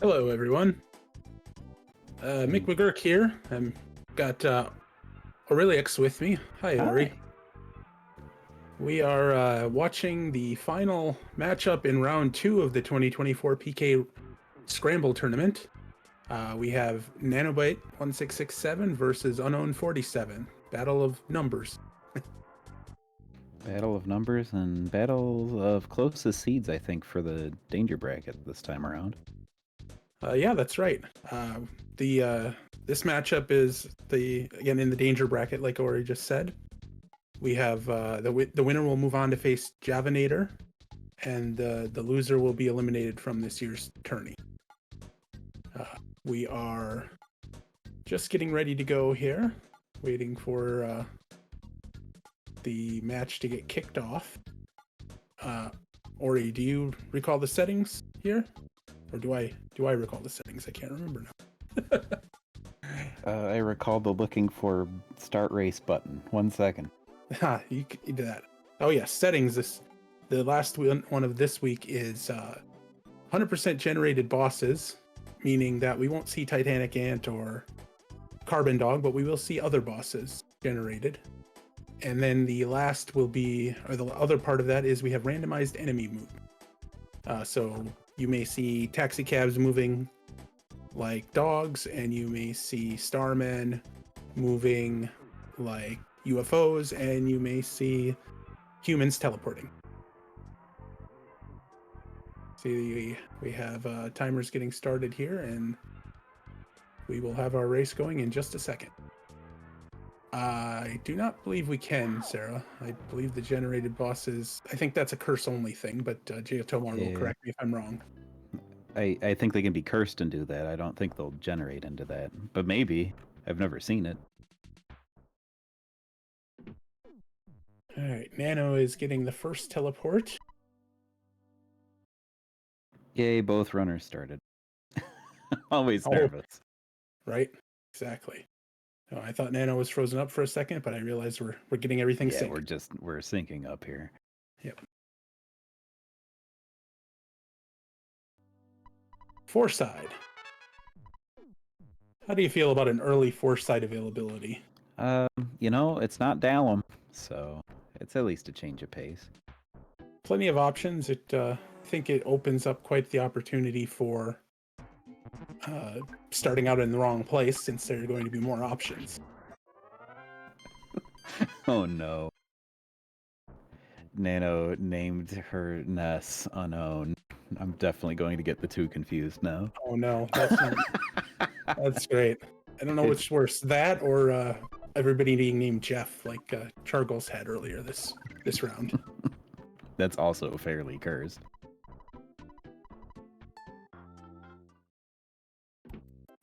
Hello, everyone. Mick McGurk here. I've got Aurelix with me. Hi, Ori. Hi. We are watching the final matchup in round 2 of the 2024 PK Scramble Tournament. We have nanobite1667 versus unown47. Battle of numbers. Battle of numbers and battle of closest seeds, I think, for the danger bracket this time around. Yeah, that's right. This matchup is again in the danger bracket, like Ori just said. We have the winner will move on to face Javanator, and the loser will be eliminated from this year's tourney. We are just getting ready to go here, waiting for the match to get kicked off. Ori, do you recall the settings here, or do I recall the settings? I can't remember now. I recall the looking for start race button. 1 second. You do that. Oh yeah, settings. The last one of this week is 100% generated bosses, meaning that we won't see Titanic Ant or Carbon Dog, but we will see other bosses generated. And then the last will be, or the other part of that is we have randomized enemy movement. So you may see taxi cabs moving like dogs, and you may see starmen moving like UFOs, and you may see humans teleporting. See, we have timers getting started here, and we will have our race going in just a second. I do not believe we can, Sarah. I believe the generated bosses, I think that's a curse only thing, but Geotomar will correct me if I'm wrong. I think they can be cursed and do that. I don't think they'll generate into that. But maybe. I've never seen it. Alright, Nano is getting the first teleport. Yay, both runners started. Always nervous. Right, exactly. Oh, I thought Nano was frozen up for a second, but I realized we're getting everything synced. Yeah, we're syncing up here. Yep. Foreside. How do you feel about an early foreside availability? It's not Dallum, so it's at least a change of pace. Plenty of options. I think it opens up quite the opportunity for starting out in the wrong place, since there are going to be more options. Oh no. Nano named her Ness Unown. I'm definitely going to get the two confused now. Oh no, that's not. That's great. I don't know which worse, that or everybody being named Jeff, like Chargos had earlier this round. That's also fairly cursed.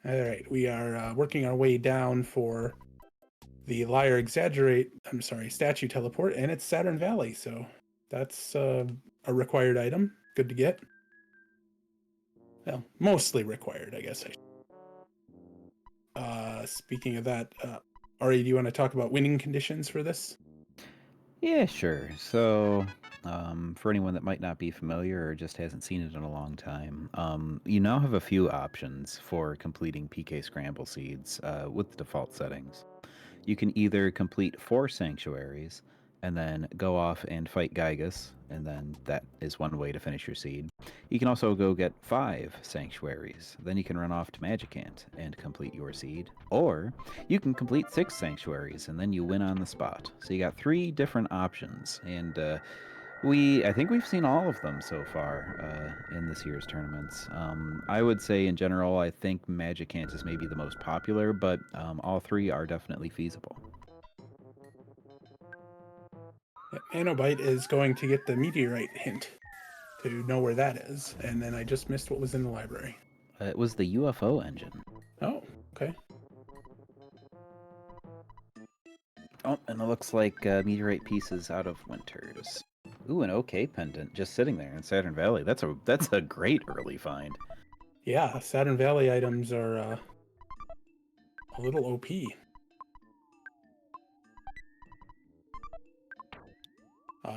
All right, we are working our way down for the statue teleport, and it's Saturn Valley, so that's a required item. Good to get. Well, mostly required, I guess. Speaking of that, Ari, do you want to talk about winning conditions for this? Yeah, sure. So, for anyone that might not be familiar or just hasn't seen it in a long time, you now have a few options for completing PK Scramble Seeds with the default settings. You can either complete 4 sanctuaries and then go off and fight Gygus, and then that is one way to finish your seed. You can also go get 5 sanctuaries, then you can run off to Magicant and complete your seed. Or you can complete 6 sanctuaries and then you win on the spot. So you got 3 different options, and I think we've seen all of them so far in this year's tournaments. I would say in general, I think Magicant is maybe the most popular, but all 3 are definitely feasible. Nanobite is going to get the meteorite hint to know where that is, and then I just missed what was in the library. It was the UFO engine. Oh, okay. Oh, and it looks like meteorite pieces out of Winters. Ooh, an OK pendant just sitting there in Saturn Valley. That's a great early find. Yeah, Saturn Valley items are a little OP.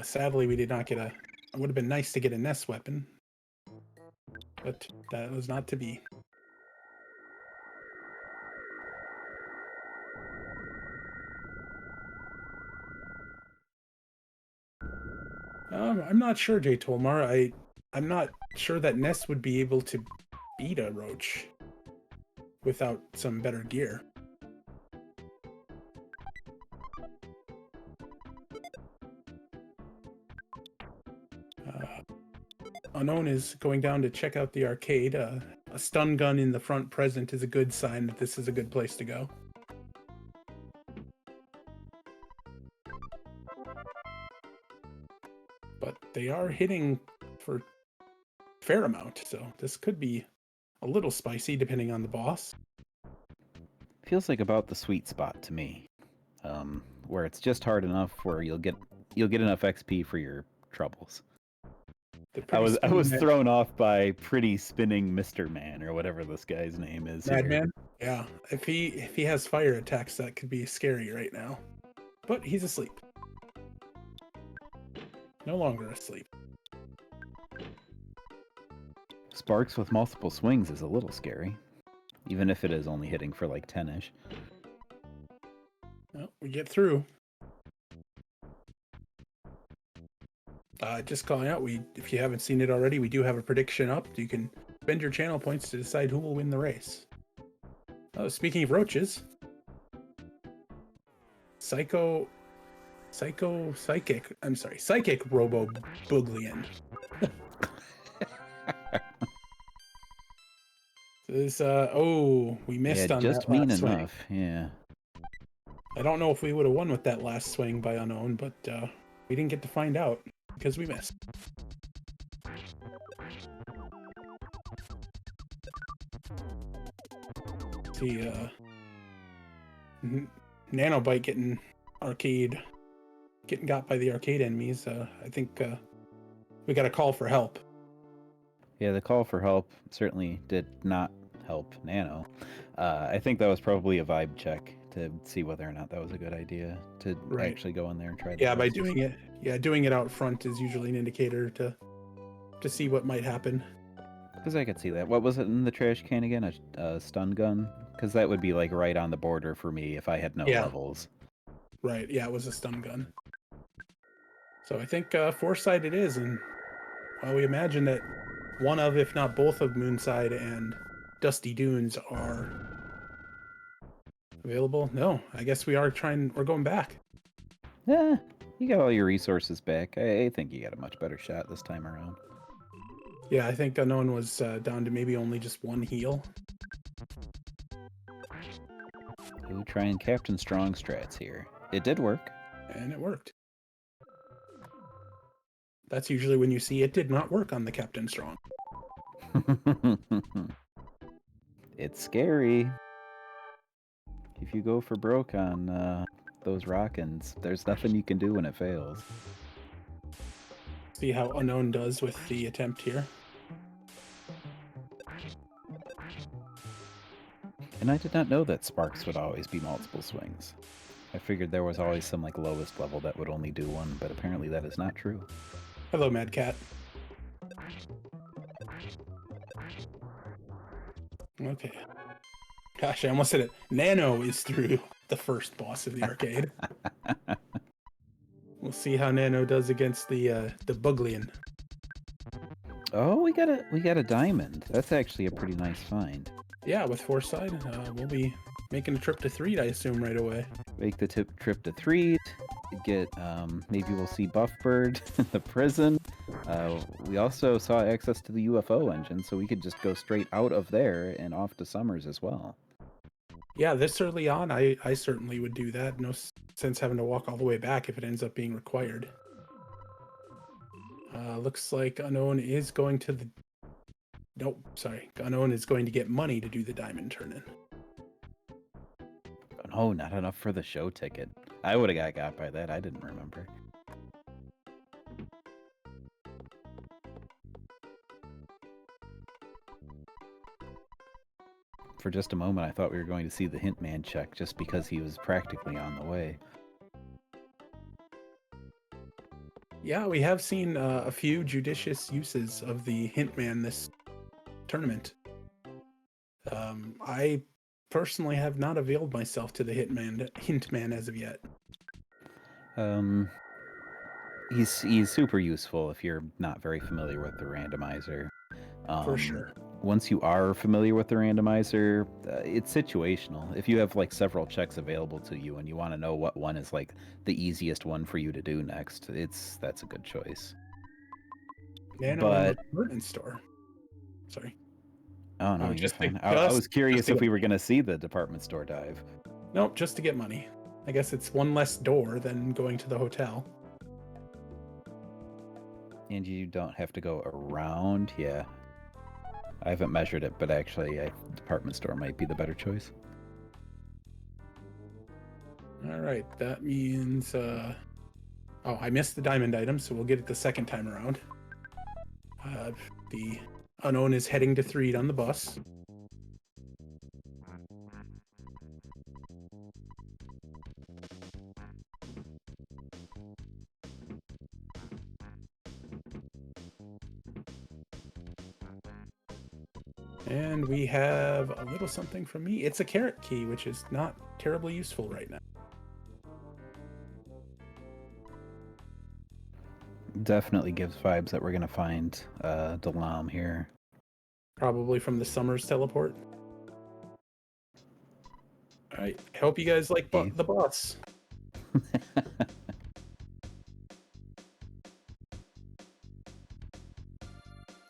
Sadly, we did not get it would have been nice to get a Nest weapon, but that was not to be. I'm not sure, Jay Tolmar. I'm not sure that Ness would be able to beat a Roach without some better gear. Unown is going down to check out the arcade. A stun gun in the front present is a good sign that this is a good place to go. But they are hitting for a fair amount, so this could be a little spicy depending on the boss. Feels like about the sweet spot to me, where it's just hard enough where you'll get enough XP for your troubles. I was thrown off by pretty spinning Mr. Man or whatever this guy's name is. Madman? Yeah. If he has fire attacks, that could be scary right now. But he's asleep. No longer asleep. Sparks with multiple swings is a little scary, even if it is only hitting for like 10-ish. Well, we get through. Just calling out, if you haven't seen it already, we do have a prediction up. You can spend your channel points to decide who will win the race. Oh, speaking of roaches, Psychic Robo Booglian. This we missed on just that mean last enough. swing. Yeah. I don't know if we would have won with that last swing by Unown, but we didn't get to find out because we missed. See, Nanobite getting got by the arcade enemies. I think we got a call for help. Yeah, the call for help certainly did not help Nano. I think that was probably a vibe check to see whether or not that was a good idea to actually go in there and try. Yeah, by doing it out front is usually an indicator to see what might happen. Because I could see that. What was it in the trash can again? A stun gun? Because that would be like right on the border for me if I had no levels. Right. Yeah, it was a stun gun. So I think Foresight it is, and we imagine that one of, if not both of Moonside and Dusty Dunes are available. No, I guess we're going back. Yeah, you got all your resources back. I think you got a much better shot this time around. Yeah, I think Unown was down to maybe only just one heal. We'll try and Captain Strong strats here. It did work. And it worked. That's usually when you see it did not work on the Captain Strong. It's scary. If you go for broke on those Rockins, there's nothing you can do when it fails. See how Unown does with the attempt here. And I did not know that Sparks would always be multiple swings. I figured there was always some like lowest level that would only do one, but apparently that is not true. Hello, Mad Cat. Okay. Gosh, I almost said it. Nano is through the first boss of the arcade. We'll see how Nano does against the Booglian. Oh, we got a diamond. That's actually a pretty nice find. Yeah, with Foresight, we'll be making a trip to Threed, I assume, right away. Make the trip to Threed. Get maybe we'll see Buffbird in the prison. We also saw access to the UFO engine, so we could just go straight out of there and off to Summers as well. Yeah, this early on, I certainly would do that. No sense having to walk all the way back if it ends up being required. Looks like Unown is going to the... Nope, sorry. Unown is going to get money to do the diamond turn-in. Oh, no, not enough for the show ticket. I would have got by that. I didn't remember. For just a moment, I thought we were going to see the Hint Man check just because he was practically on the way. Yeah, we have seen a few judicious uses of the Hint Man this tournament. I personally have not availed myself to the Hint Man as of yet. He's super useful if you're not very familiar with the randomizer. For sure. Once you are familiar with the randomizer, it's situational. If you have like several checks available to you and you want to know what one is like the easiest one for you to do next, that's a good choice. Nano in the But department store. Sorry. oh no, Oh, you're just to fine. I was just curious to if get we were gonna see the department store dive. nope, just to get money. I guess it's one less door than going to the hotel. And you don't have to go around. Yeah. I haven't measured it, but actually, department store might be the better choice. All right, that means oh, I missed the diamond item, so we'll get it the second time around. The unknown is heading to Threed on the bus. And we have a little something from me. It's a carrot key, which is not terribly useful right now. Definitely gives vibes that we're gonna find Delam here. Probably from the Summers teleport. All right, I hope you guys like the bus.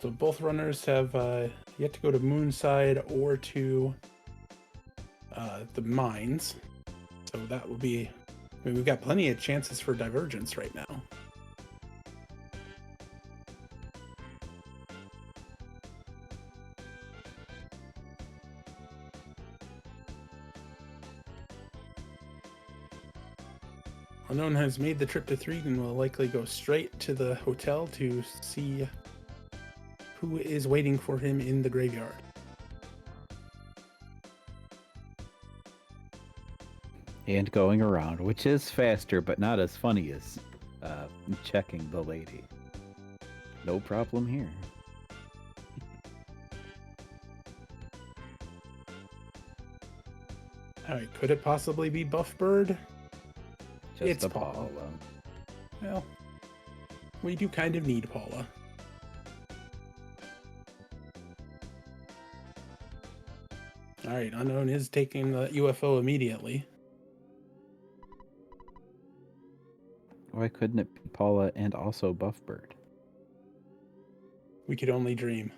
So both runners have yet to go to Moonside or to the mines. So that will be... I mean, we've got plenty of chances for divergence right now. Unknown has made the trip to Threed and will likely go straight to the hotel to see who is waiting for him in the graveyard. And going around, which is faster, but not as funny as checking the lady. No problem here. All right, could it possibly be Buffbird? Just It's a Paula. Paula. Well, we do kind of need Paula. All right, Unknown is taking the UFO immediately. Why couldn't it be Paula and also Buffbird? We could only dream.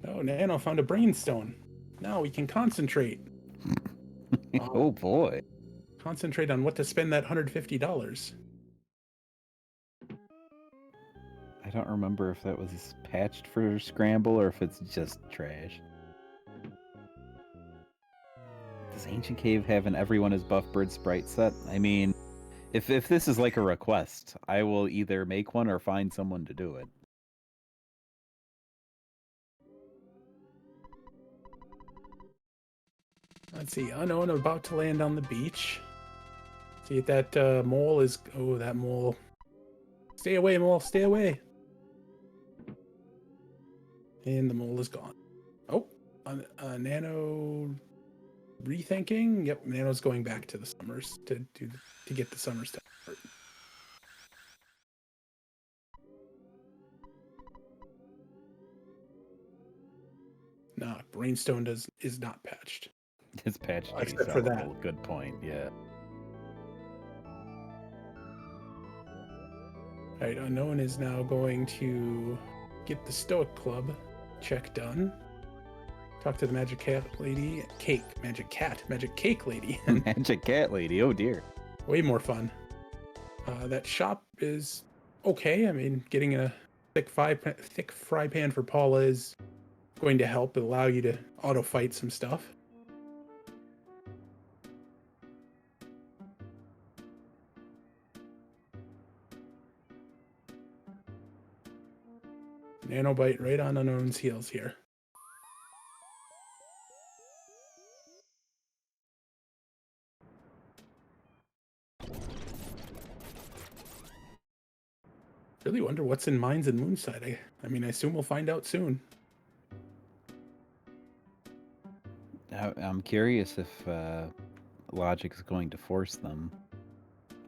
Oh, Nano found a brainstone. Now we can concentrate. Oh boy. Concentrate on what to spend that $150. I don't remember if that was patched for Scramble or if it's just trash. Does Ancient Cave have an everyone is Buffbird sprite set? I mean, if this is like a request, I will either make one or find someone to do it. Let's see, Unknown about to land on the beach. See if that mole is... Oh, that mole. Stay away, mole, stay away. And the mole is gone. Oh, Nano rethinking? Yep, Nano's going back to the Summers to get the Summers teleport. Nah, Brainstone is not patched. It's patched to Except for that. sellable. Good point, yeah. Alright, Unknown is now going to get the Stoic Club check done. Talk to the Magic Cat Lady. Magic Cake Lady. Magic Cat Lady, oh dear. Way more fun. That shop is okay. I mean, getting a thick fry pan for Paula is going to help allow you to auto fight some stuff. Nanobite right on Unknown's heels here. Really wonder what's in Mines and Moonside. I mean, I assume we'll find out soon. I'm curious if logic is going to force them.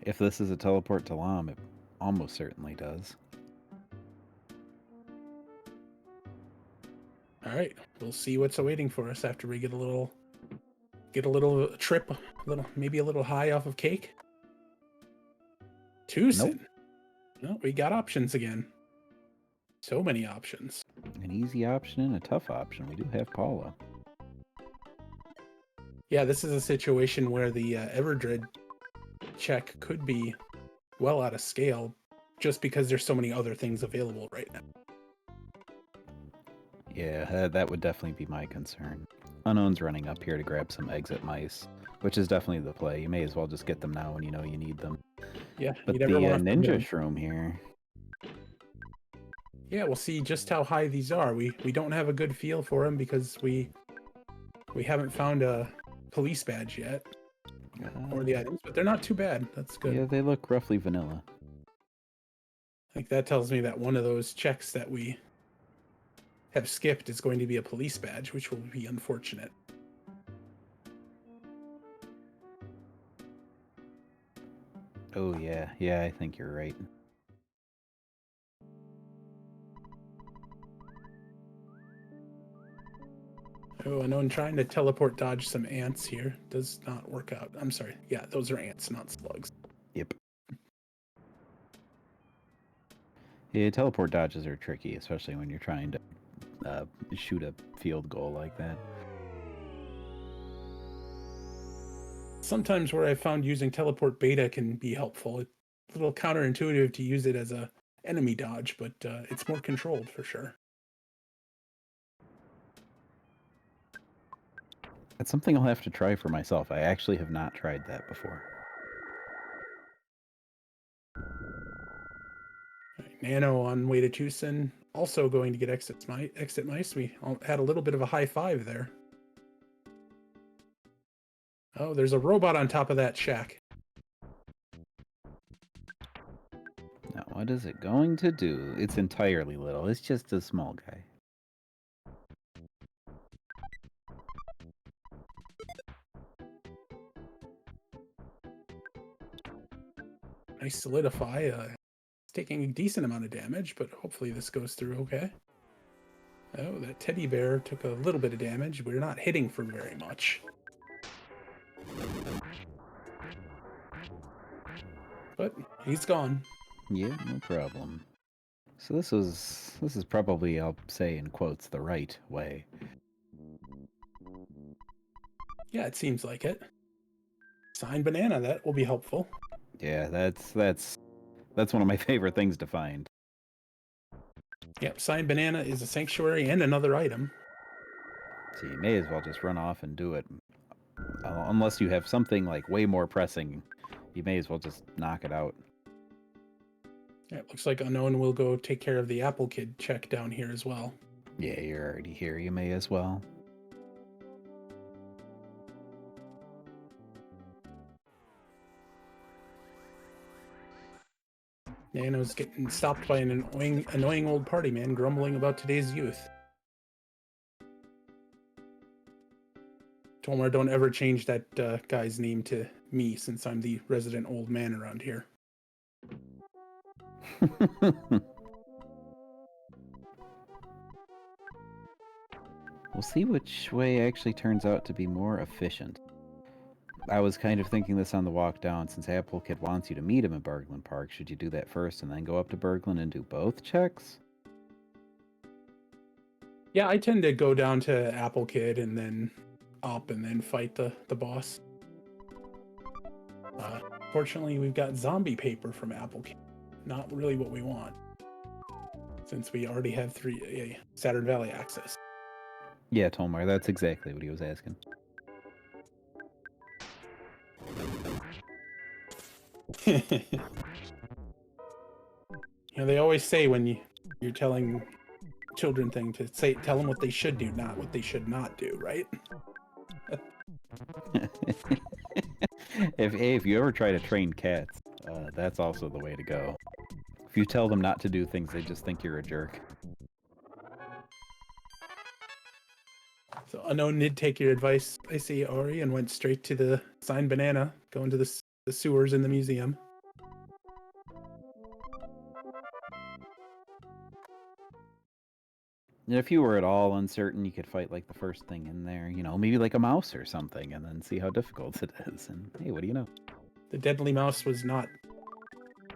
If this is a teleport to Lam, it almost certainly does. All right, we'll see what's awaiting for us after we get a little trip, maybe a little high off of cake. Tucson. Nope. No, we got options again. So many options. An easy option and a tough option. We do have Paula. Yeah, this is a situation where the Everdred check could be well out of scale just because there's so many other things available right now. Yeah, that would definitely be my concern. Unown's running up here to grab some exit mice, which is definitely the play. You may as well just get them now when you know you need them. Yeah, but the ninja shroom here. Yeah, we'll see just how high these are. We don't have a good feel for them because we haven't found a police badge yet. Or the items, but they're not too bad. That's good. Yeah, they look roughly vanilla. I think that tells me that one of those checks that we have skipped is going to be a police badge, which will be unfortunate. Oh, yeah, I think you're right. Oh, I know I'm trying to teleport dodge some ants here. Does not work out. I'm sorry. Yeah, those are ants, not slugs. Yep. Yeah, teleport dodges are tricky, especially when you're trying to shoot a field goal like that. Sometimes where I found using teleport beta can be helpful. It's a little counterintuitive to use it as a enemy dodge, but it's more controlled for sure. That's something I'll have to try for myself. I actually have not tried that before. Right, Nano on way to Tucson, also going to get exit mice. We had a little bit of a high five there. Oh, there's a robot on top of that shack. Now, what is it going to do? It's entirely little. It's just a small guy. Nice solidify. It's taking a decent amount of damage, but hopefully this goes through okay. Oh, that teddy bear took a little bit of damage. We're not hitting for very much. But he's gone. Yeah, no problem. So this is probably, I'll say in quotes, the right way. Yeah, it seems like it. Sign banana, that will be helpful. Yeah, that's one of my favorite things to find. Yep, sign banana is a sanctuary and another item. So you may as well just run off and do it. Unless you have something like way more pressing, you may as well just knock it out. Yeah, it looks like Unown will go take care of the Apple Kid check down here as well. Yeah, you're already here. You may as well. Nano's getting stopped by an annoying old party man grumbling about today's youth. Tolmar, don't ever change that guy's name to me, since I'm the resident old man around here. We'll see which way actually turns out to be more efficient. I was kind of thinking this on the walk down. Since Apple Kid wants you to meet him in Berglund Park, should you do that first and then go up to Berglund and do both checks? Yeah, I tend to go down to Apple Kid and then up and then fight the boss. Fortunately, we've got zombie paper from Apple Kid. Not really what we want, since we already have Saturn Valley access. Yeah, Tolmar, that's exactly what he was asking. You know, they always say when you're telling children things to tell them what they should do, not what they should not do, right? If you ever try to train cats, that's also the way to go. If you tell them not to do things, they just think you're a jerk. So Unknown did take your advice, I see, Ori, and went straight to the signed banana, going to the sewers in the museum. And if you were at all uncertain, you could fight like the first thing in there, maybe like a mouse or something, and then see how difficult it is. And hey, what do you know? The deadly mouse was not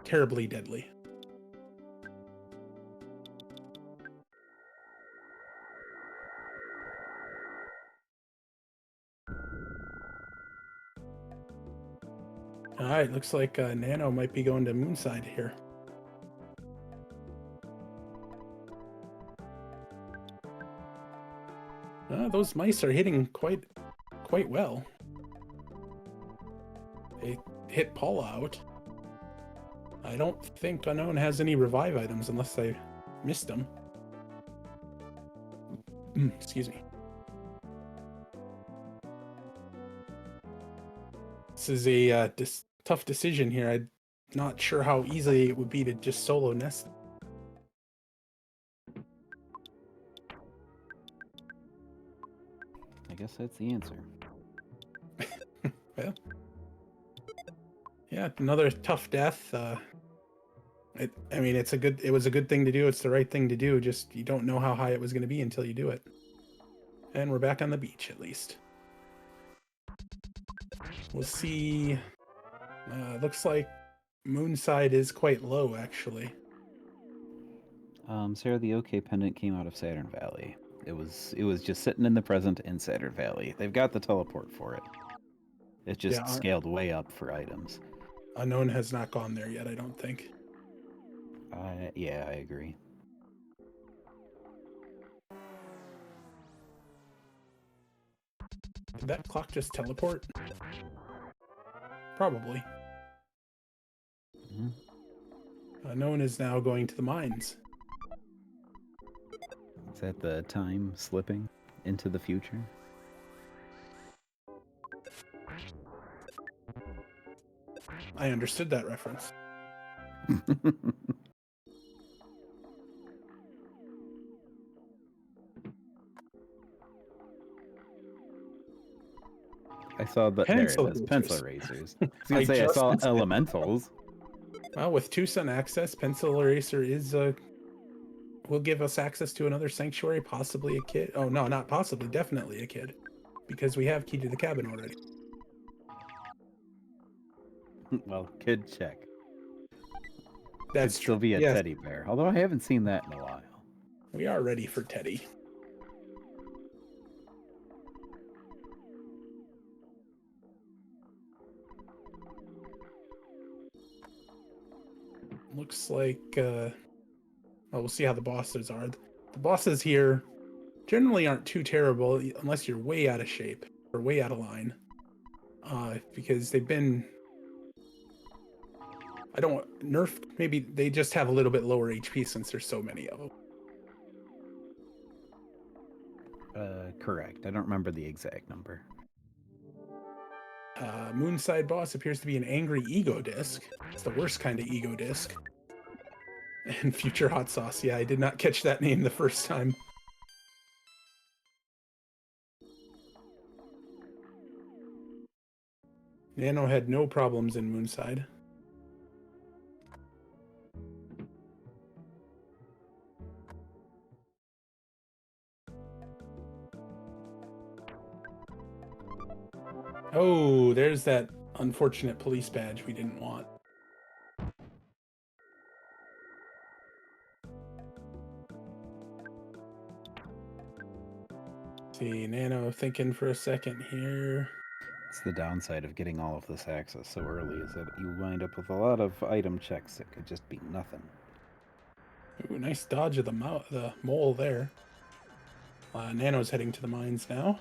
terribly deadly. Alright, looks like Nano might be going to Moonside here. Those mice are hitting quite well. They hit Paula out. I don't think Unknown has any revive items unless I missed them. Excuse me. This is a tough decision here. I'm not sure how easy it would be to just solo nest. I guess that's the answer. Well, yeah, another tough death. It was a good thing to do. It's the right thing to do. Just you don't know how high it was going to be until you do it. And we're back on the beach at least. We'll see. Looks like Moonside is quite low, actually. Sarah, the OK pendant came out of Saturn Valley. It was just sitting in the present in Saturn Valley. They've got the teleport for it. It's just scaled way up for items. Unknown has not gone there yet, I don't think. Yeah, I agree. Did that clock just teleport? Probably. Unknown is now going to the mines. Is that the time slipping into the future? I understood that reference. I saw that. There it is. Pencil erasers. I saw elementals. Well, with Tucson access, pencil eraser is will give us access to another sanctuary, possibly a kid. Oh no, not possibly, definitely a kid, because we have key to the cabin already. Well, kid check. That's Could still be a teddy bear, although I haven't seen that in a while. We are ready for Teddy. Looks like, well, we'll see how the bosses are. The bosses here generally aren't too terrible unless you're way out of shape or way out of line. Because they've been, I don't nerfed, maybe they just have a little bit lower HP since there's so many of them. Correct. I don't remember the exact number. Moonside boss appears to be an angry ego disc. It's the worst kind of ego disc. And future hot sauce. Yeah, I did not catch that name the first time. Nano had no problems in Moonside. Oh, there's that unfortunate police badge we didn't want. See, Nano thinking for a second here. It's the downside of getting all of this access so early, is that you wind up with a lot of item checks that could just be nothing. Ooh, nice dodge of the mole there. Nano's heading to the mines now.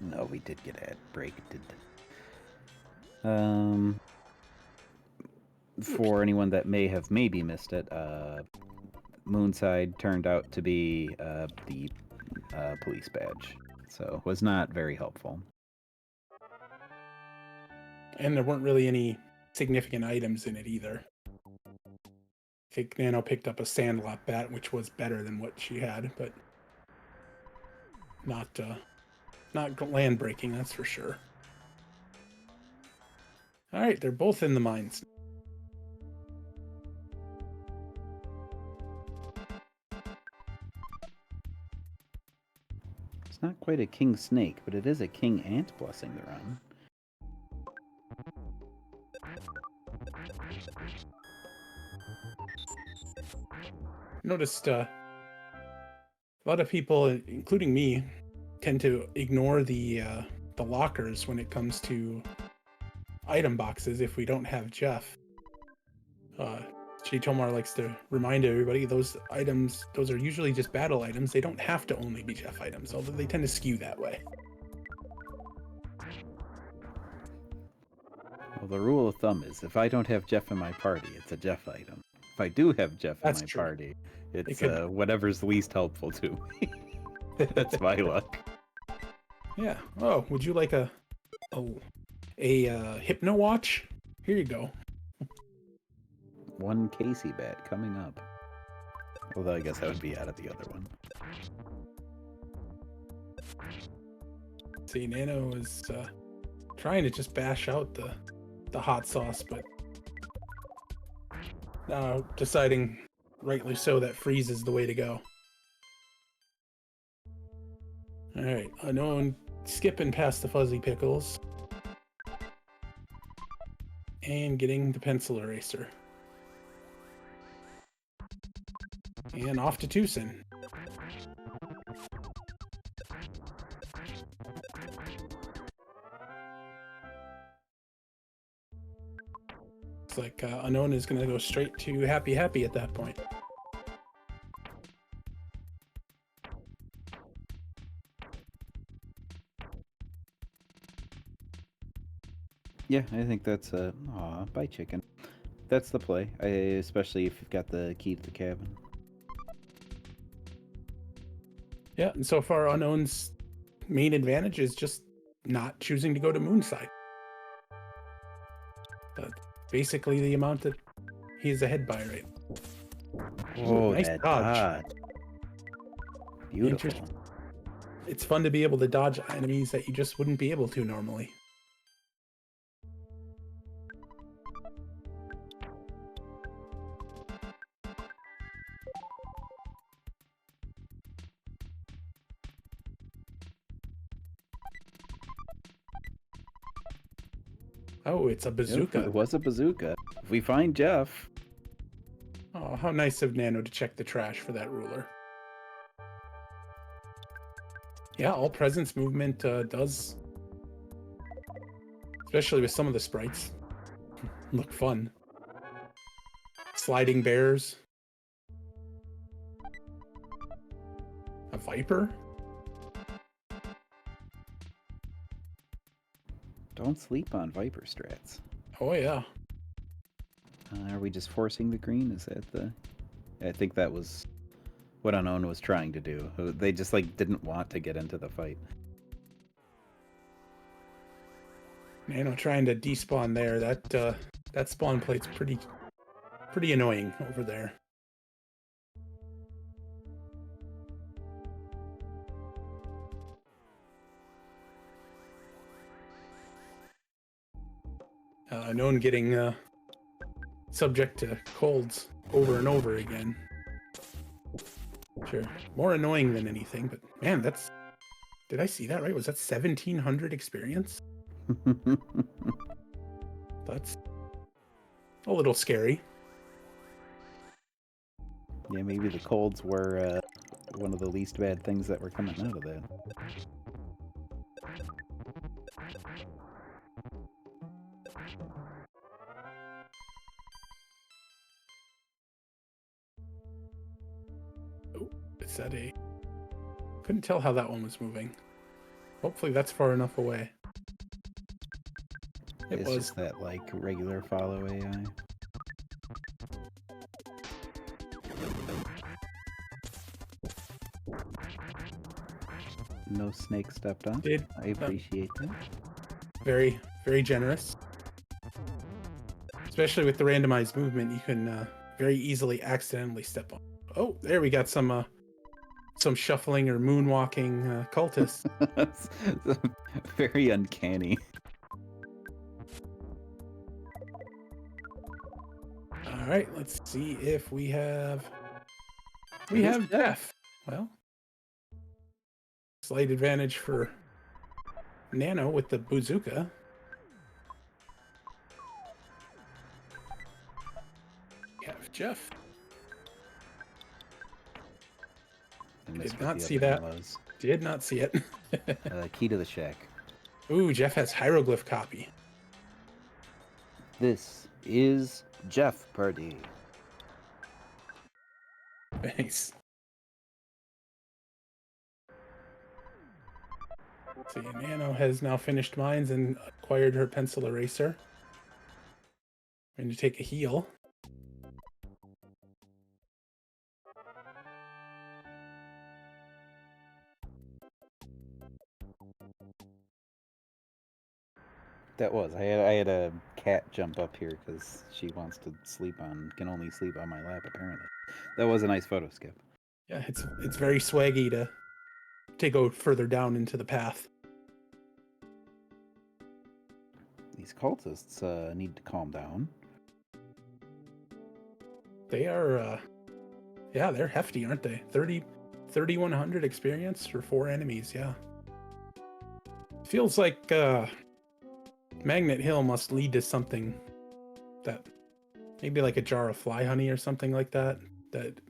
No, we did get ad break. For anyone that may have maybe missed it, Moonside turned out to be the police badge, so was not very helpful. And there weren't really any significant items in it either. I think Nano picked up a Sandlot bat, which was better than what she had, but not land breaking, that's for sure. All right, they're both in the mines. It's not quite a king snake, but it is a king ant blessing they're on. Noticed a lot of people, including me, tend to ignore the lockers when it comes to item boxes if we don't have Jeff. J. Tomar likes to remind everybody those items, those are usually just battle items. They don't have to only be Jeff items, although they tend to skew that way. Well, the rule of thumb is if I don't have Jeff in my party, it's a Jeff item. If I do have Jeff in my party, it's whatever's least helpful to me. That's my luck. Yeah. Oh, would you like a Hypno Watch? Here you go. One Casey bat coming up. Although I guess that would be out of the other one. See, Nano is trying to just bash out the hot sauce, but deciding, rightly so, that freeze is the way to go. All right, Unown skipping past the fuzzy pickles and getting the pencil eraser. And off to Tucson. It's like Unown is going to go straight to Happy Happy at that point. Yeah, I think that's bye chicken. That's the play, especially if you've got the key to the cabin. Yeah, and so far Unown's main advantage is just not choosing to go to Moonside. But basically the amount that he is ahead by right. Oh, nice that dodge. Beautiful. It's fun to be able to dodge enemies that you just wouldn't be able to normally. Oh, it's a bazooka. It was a bazooka. If we find Jeff. Oh, how nice of Nano to check the trash for that ruler. Yeah, all presence movement does, especially with some of the sprites, look fun. Sliding bears. A viper? Don't sleep on Viper strats. Oh, yeah. Are we just forcing the green? Is that the... I think that was what Unown was trying to do. They just, like, didn't want to get into the fight. Nano trying to despawn there. That spawn plate's pretty annoying over there. Unown getting subject to colds over and over again. Sure, more annoying than anything, but man, that's... Did I see that right? Was that 1,700 experience? That's a little scary. Yeah, maybe the colds were one of the least bad things that were coming out of that. Oh, is that a... Couldn't tell how that one was moving. Hopefully that's far enough away. It's just that, like, regular follow AI. No snake stepped on. I appreciate that. Very, very generous. Especially with the randomized movement, you can very easily accidentally step on. Oh, there we got some shuffling or moonwalking cultists. That's very uncanny. All right, let's see if we have Jeff. Well, slight advantage for Nano with the bazooka. We have Jeff. Did not see that. Did not see it. Key to the shack. Ooh, Jeff has hieroglyph copy. This is Jeff Purdy. Thanks. See, Nano has now finished mines and acquired her pencil eraser. I'm going to take a heal. I had a cat jump up here because she wants to can only sleep on my lap apparently. That was a nice photo, Skip. Yeah, it's very swaggy to go further down into the path. These cultists need to calm down. They are, yeah, they're hefty, aren't they? 3,100 experience for 4 enemies, yeah. Feels like Magnet Hill must lead to something that, maybe like a jar of fly honey or something like that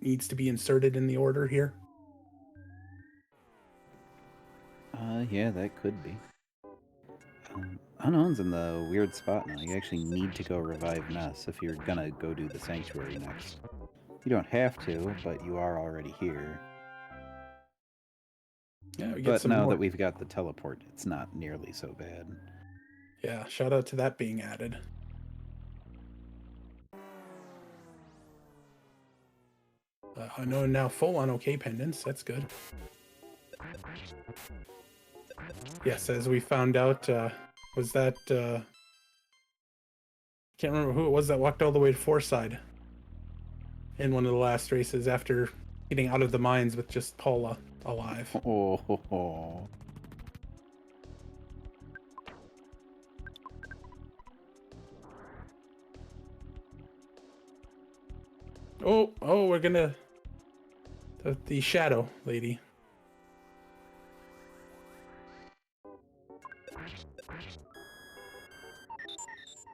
needs to be inserted in the order here. Yeah, that could be. Unown's in the weird spot now. You actually need to go revive Ness if you're gonna go do the Sanctuary next. You don't have to, but you are already here. Yeah, we get but some now more. That we've got the teleport, it's not nearly so bad. Yeah, shout out to that being added. Unown now full on OK pendants. That's good. Yes, as we found out, was that... can't remember who it was that walked all the way to Fourside in one of the last races after getting out of the mines with just Paula alive. Oh, ho, ho. Oh, we're gonna... The shadow lady.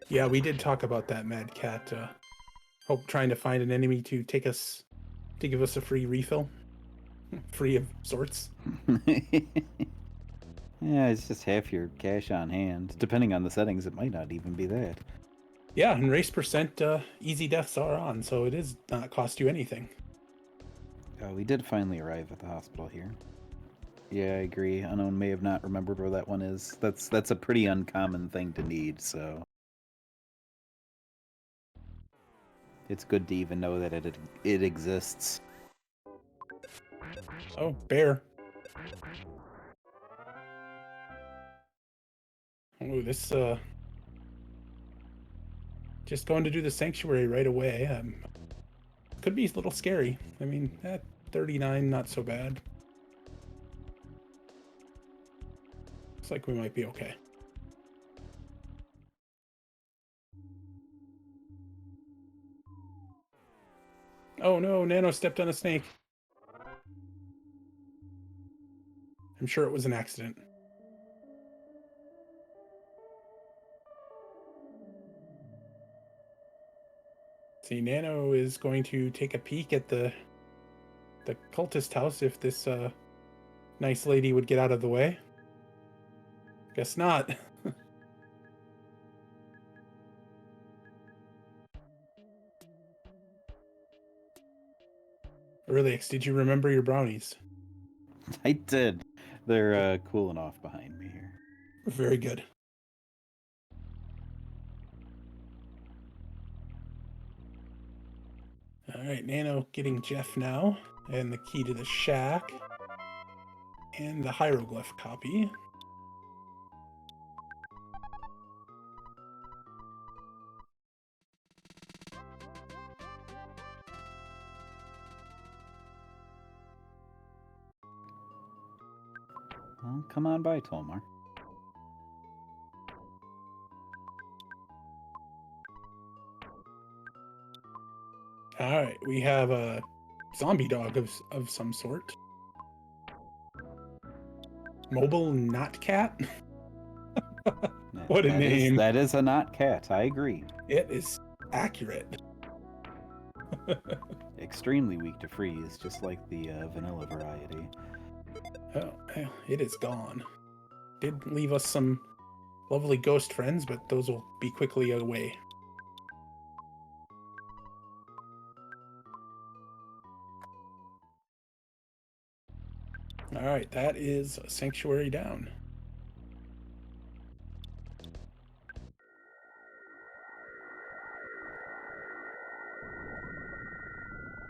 Yeah, we did talk about that, Mad Cat. Trying to find an enemy to give us a free refill. Free of sorts. Yeah, it's just half your cash on hand. Depending on the settings, it might not even be that. Yeah, and race percent easy deaths are on, so it is not cost you anything. We did finally arrive at the hospital here. Yeah, I agree. Unown may have not remembered where that one is. That's a pretty uncommon thing to need, so... It's good to even know that it exists. Oh, bear. Oh, this, just going to do the sanctuary right away. Could be a little scary. I mean, at 39, not so bad. Looks like we might be okay. Oh no, Nano stepped on a snake. I'm sure it was an accident. See, Nano is going to take a peek at the cultist house if this nice lady would get out of the way. Guess not. Earlix, did you remember your brownies? I did. They're cooling off behind me here. Very good. All right, Nano getting Jeff now, and the key to the shack, and the hieroglyph copy. Well, come on by, Tolmar. All right, we have a zombie dog of some sort. Mobile not cat. What a name! That is a not cat. I agree. It is accurate. Extremely weak to freeze, just like the vanilla variety. Oh, it is gone. Did leave us some lovely ghost friends, but those will be quickly away. All right, that is Sanctuary down.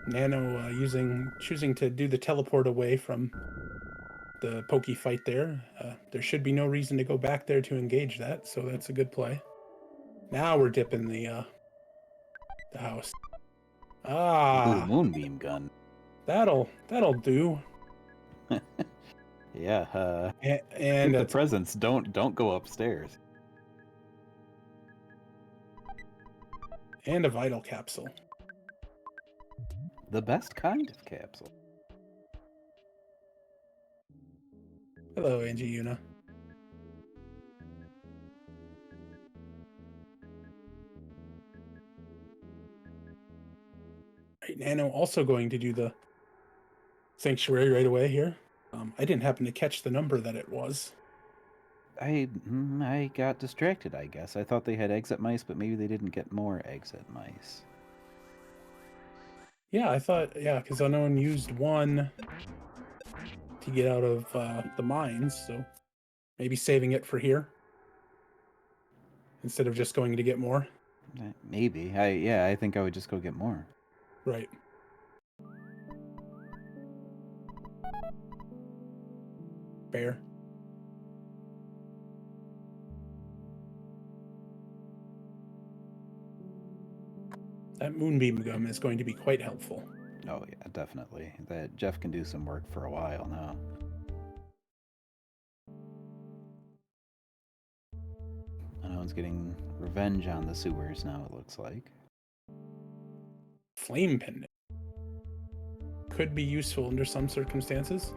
Nano choosing to do the teleport away from the pokey fight there. There should be no reason to go back there to engage that, so that's a good play. Now we're dipping the house. Ooh, moonbeam gun. That'll do. Yeah. And the presents don't go upstairs. And a vital capsule. The best kind of capsule. Hello, Angie Yuna. Right, Nano also going to do the sanctuary right away here. I didn't happen to catch the number that it was. I got distracted, I guess. I thought they had exit mice, but maybe they didn't get more exit mice. Yeah, I thought, because Unknown used one to get out of the mines, so maybe saving it for here instead of just going to get more. Maybe. I think I would just go get more. Right. Bear. That moonbeam gum is going to be quite helpful. Oh yeah, definitely. That Jeff can do some work for a while now. Unknown's getting revenge on the sewers now, it looks like. Flame pendant. Could be useful under some circumstances.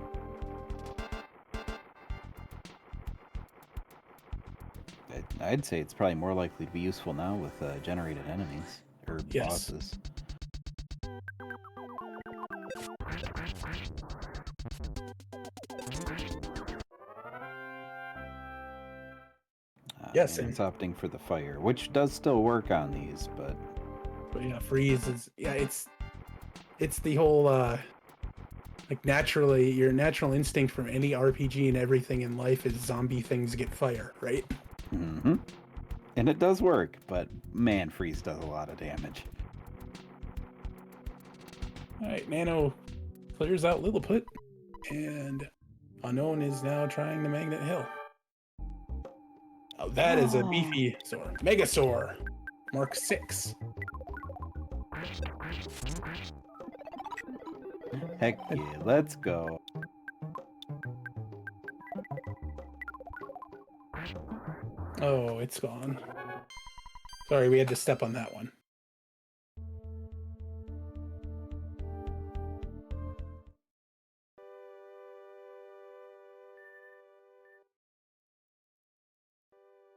I'd say it's probably more likely to be useful now with generated enemies or bosses. Yes, and it's opting for the fire, which does still work on these, but yeah, freeze is it's the whole like naturally your natural instinct from any RPG and everything in life is zombie things get fire, right? Mm-hmm. And it does work, but man, freeze does a lot of damage. All right, Nano clears out Lilliput, and Unknown is now trying the Magnet Hill. Oh, that is a beefy Zor. Megasaur, Mark 6. Heck yeah, let's go. Oh, it's gone. Sorry, we had to step on that one.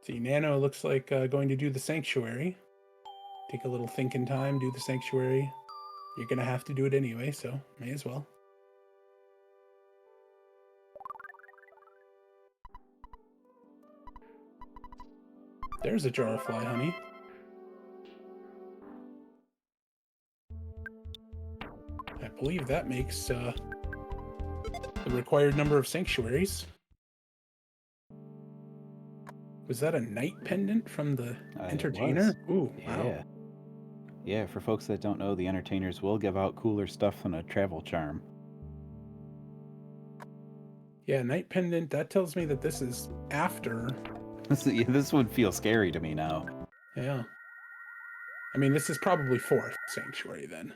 See, Nano looks like going to do the Sanctuary. Take a little thinking time, do the Sanctuary. You're going to have to do it anyway, so may as well. There's a jar of fly honey. I believe that makes the required number of sanctuaries. Was that a night pendant from the entertainer? Ooh, yeah. Wow. Yeah, for folks that don't know, the entertainers will give out cooler stuff than a travel charm. Yeah, night pendant, that tells me that this is after. This would feel scary to me now. Yeah. I mean, this is probably 4th sanctuary then.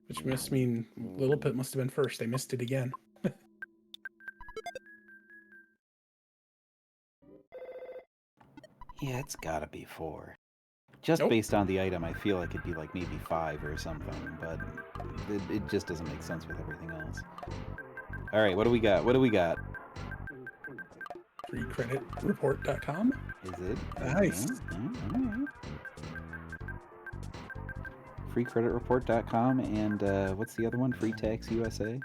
Which must mean Little Pit must have been first. They missed it again. Yeah, it's gotta be 4. Just Nope. based on the item, I feel like it'd be like maybe 5 or something, but it just doesn't make sense with everything else. All right, what do we got? What do we got? FreeCreditReport.com. Is it? Nice. All right. FreeCreditReport.com and what's the other one? Free Tax USA.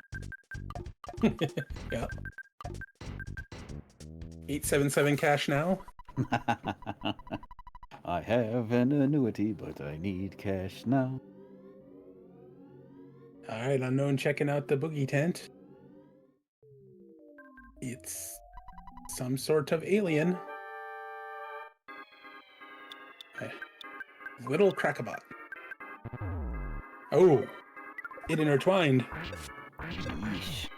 Yeah. 877 cash now. I have an annuity, but I need cash now. All right, Unknown checking out the boogie tent. It's some sort of alien. Little Crackabot. Oh, it intertwined. Yeesh.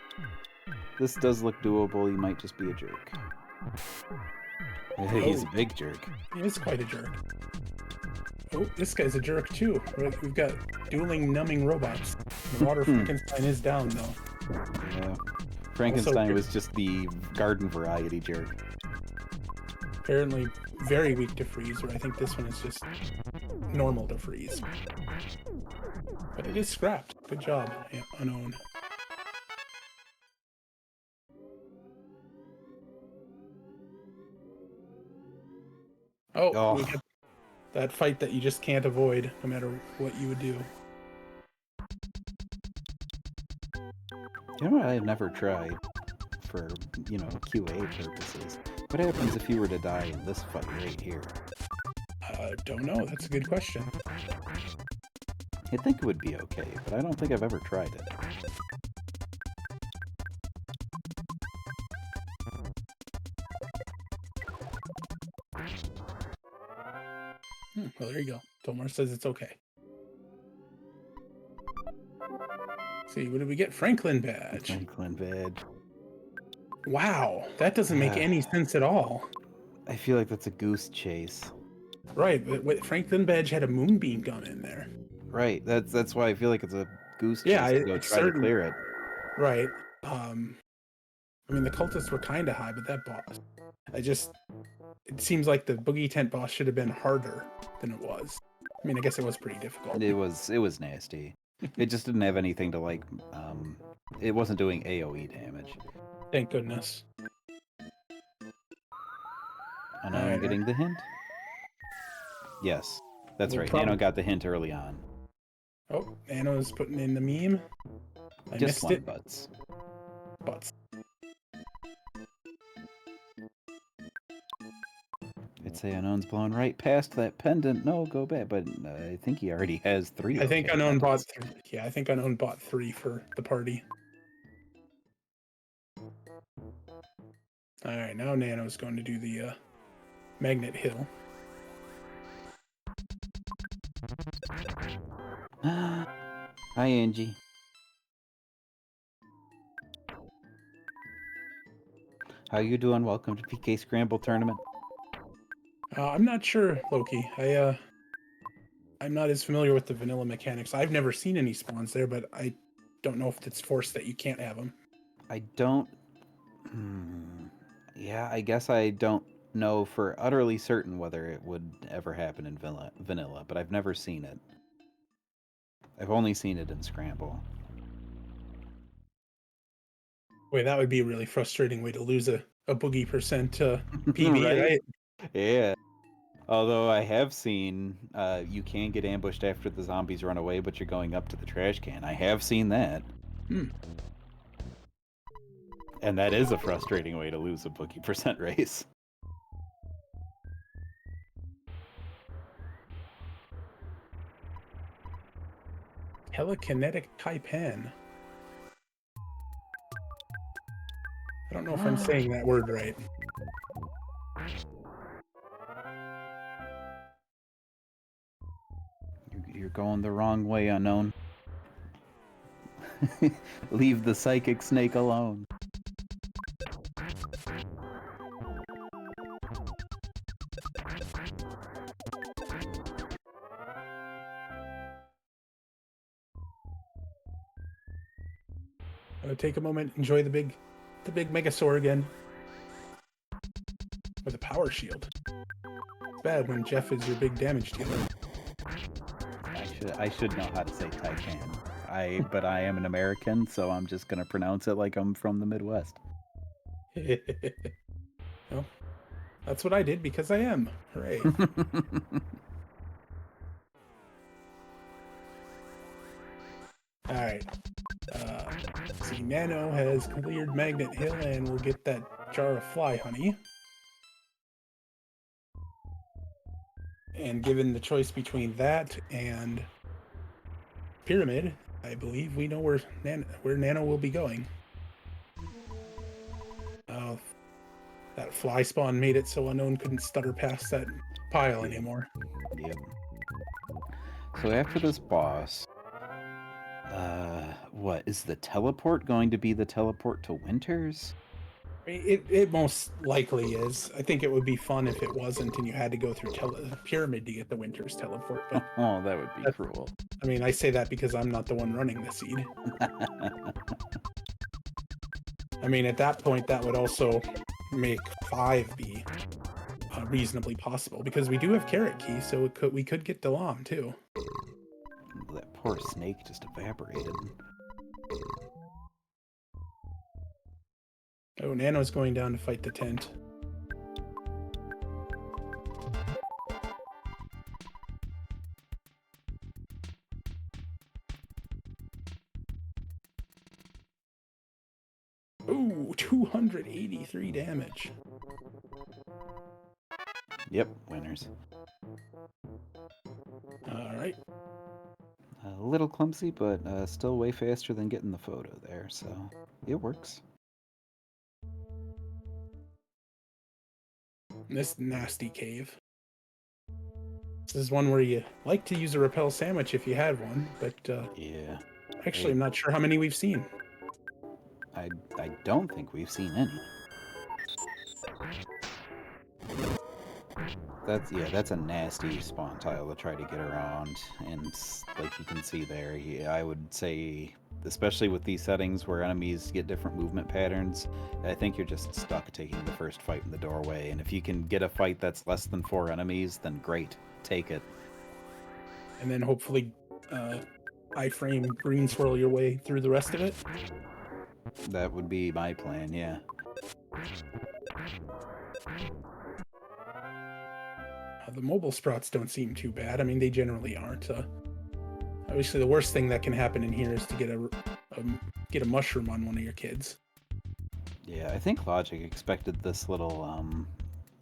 This does look doable. He might just be a jerk. He's a big jerk. He is quite a jerk. Oh, this guy's a jerk too. We've got dueling numbing robots. The water Frankenstein is down though. Yeah. Frankenstein was just the garden variety jerk. Apparently very weak to freeze, or I think this one is just normal to freeze. But it is scrapped. Good job, Unknown. Oh, we get that fight that you just can't avoid, no matter what you would do. You know what I've never tried for, QA purposes? What happens if you were to die in this fight right here? Don't know. That's a good question. You'd think it would be okay, but I don't think I've ever tried it. Well, there you go. Tomar says it's okay. Let's see, what did we get? Franklin badge. Franklin badge. Wow, that doesn't make any sense at all. I feel like that's a goose chase. Right, but Franklin badge had a moonbeam gun in there. Right, that's why I feel like it's a goose chase Yeah, to go try to clear it. Right. I mean, the cultists were kind of high, but that boss, it seems like the boogie tent boss should have been harder than it was. I mean, I guess it was pretty difficult. It was nasty. It just didn't have anything to it wasn't doing AoE damage. Thank goodness. And now I'm getting the hint? Yes, that's right. Nano got the hint early on. Oh, Nano's putting in the meme. I just missed it. Butts. Butts. I'd say Unknown's blown right past that pendant. No, go back. But I think he already has 3. I think Unknown bought 3. Yeah, I think Unknown bought 3 for the party. All right, now Nano's going to do the magnet hill. Hi, Angie. How you doing? Welcome to PK Scramble Tournament. I'm not sure, Loki. I'm not as familiar with the vanilla mechanics. I've never seen any spawns there, but I don't know if it's forced that you can't have them. I don't... Yeah, I guess I don't know for utterly certain whether it would ever happen in vanilla, but I've never seen it. I've only seen it in Scramble. Wait, that would be a really frustrating way to lose a boogie percent PB, right? Yeah. Although I have seen you can get ambushed after the zombies run away, but you're going up to the trash can. I have seen that. And that is a frustrating way to lose a boogie percent race. Telekinetic Taipan. I don't know if I'm saying that word right. You're going the wrong way, Unknown. Leave the psychic snake alone. Take a moment, enjoy the big Megasaur again. With a power shield. It's bad when Jeff is your big damage dealer. I should know how to say Titan. But I am an American, so I'm just gonna pronounce it like I'm from the Midwest. Well, that's what I did because I am. Hooray. Alright. See, Nano has cleared Magnet Hill and we'll get that jar of fly honey. And given the choice between that and Pyramid, I believe we know where Nano will be going. That fly spawn made it so Unown couldn't stutter past that pile anymore. Yep. So after this boss, what is the teleport going to be? The teleport to Winters? It most likely is. I think it would be fun if it wasn't and you had to go through Pyramid to get the Winters teleport. But oh, that would be cruel. I mean, I say that because I'm not the one running the seed. I mean, at that point, that would also make 5 be reasonably possible because we do have Carrot Key, so we could get Delam too. That poor snake just evaporated. Oh, Nano's going down to fight the tent. Ooh, 283 damage. Yep, winners. Alright. A little clumsy, but still way faster than getting the photo there, so it works. This nasty cave. This is one where you like to use a repel sandwich if you had one, but yeah. Actually, I'm not sure how many we've seen. I don't think we've seen any. That's a nasty spawn tile to try to get around, and like you can see there, I would say, especially with these settings where enemies get different movement patterns, I think you're just stuck taking the first fight in the doorway, and if you can get a fight that's less than 4 enemies, then great, take it. And then hopefully iframe green swirl your way through the rest of it? That would be my plan, yeah. The mobile sprouts don't seem too bad. I mean, they generally aren't. Obviously, the worst thing that can happen in here is to get a mushroom on one of your kids. Yeah, I think Logic expected this little,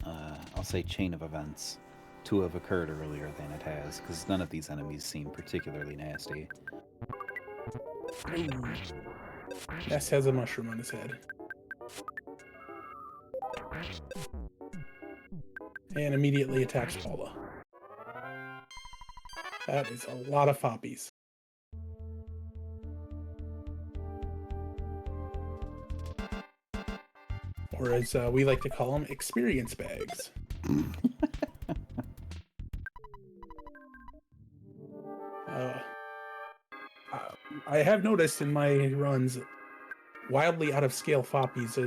I'll say chain of events to have occurred earlier than it has, because none of these enemies seem particularly nasty. Ooh. Ness has a mushroom on his head. And immediately attacks Paula. That is a lot of foppies. Or as we like to call them, experience bags. I have noticed in my runs, wildly out of scale foppies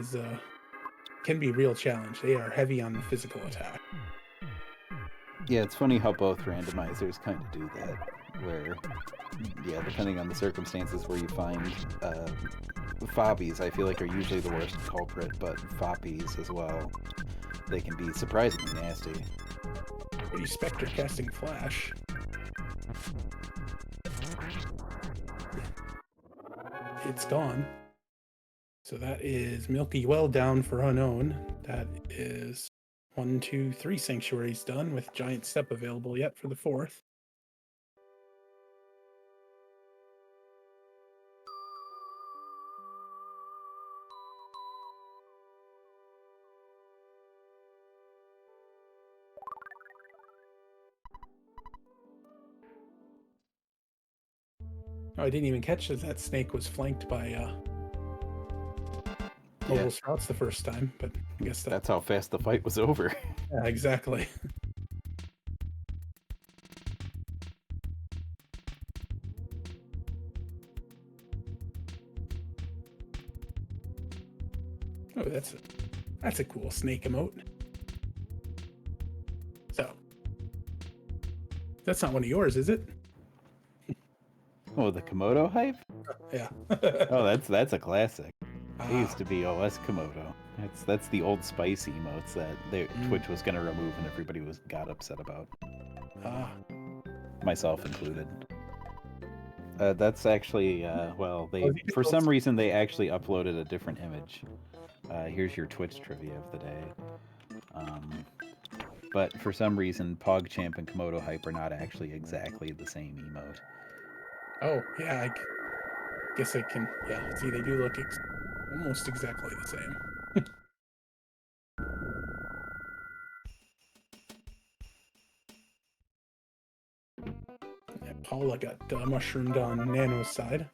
can be a real challenge. They are heavy on the physical attack. Yeah, it's funny how both randomizers kind of do that, where, yeah, depending on the circumstances where you find foppies, I feel like are usually the worst culprit, but foppies as well, they can be surprisingly nasty. Pretty Spectre casting Flash. It's gone. So that is Milky Well down for Unown. That is 1, 2, 3 sanctuaries done with Giant Step available yet for the 4th. Oh, I didn't even catch that snake was flanked by mobile sprouts the first time, but I guess that's how fast the fight was over. Yeah, exactly. Oh, that's a cool snake emote. So that's not one of yours, is it? Oh, the Komodo hype? Yeah. Oh, that's a classic. It used Ah, to be OS Komodo. That's the old spice emotes that Twitch was gonna remove and everybody got upset about. Myself included. That's actually well, for some reason they actually uploaded a different image. Here's your Twitch trivia of the day. But for some reason, PogChamp and Komodo Hype are not actually exactly the same emote. Oh, yeah, I guess I can. Yeah, see, they do look almost exactly the same. Yeah, Paula got mushroomed on Nano's side.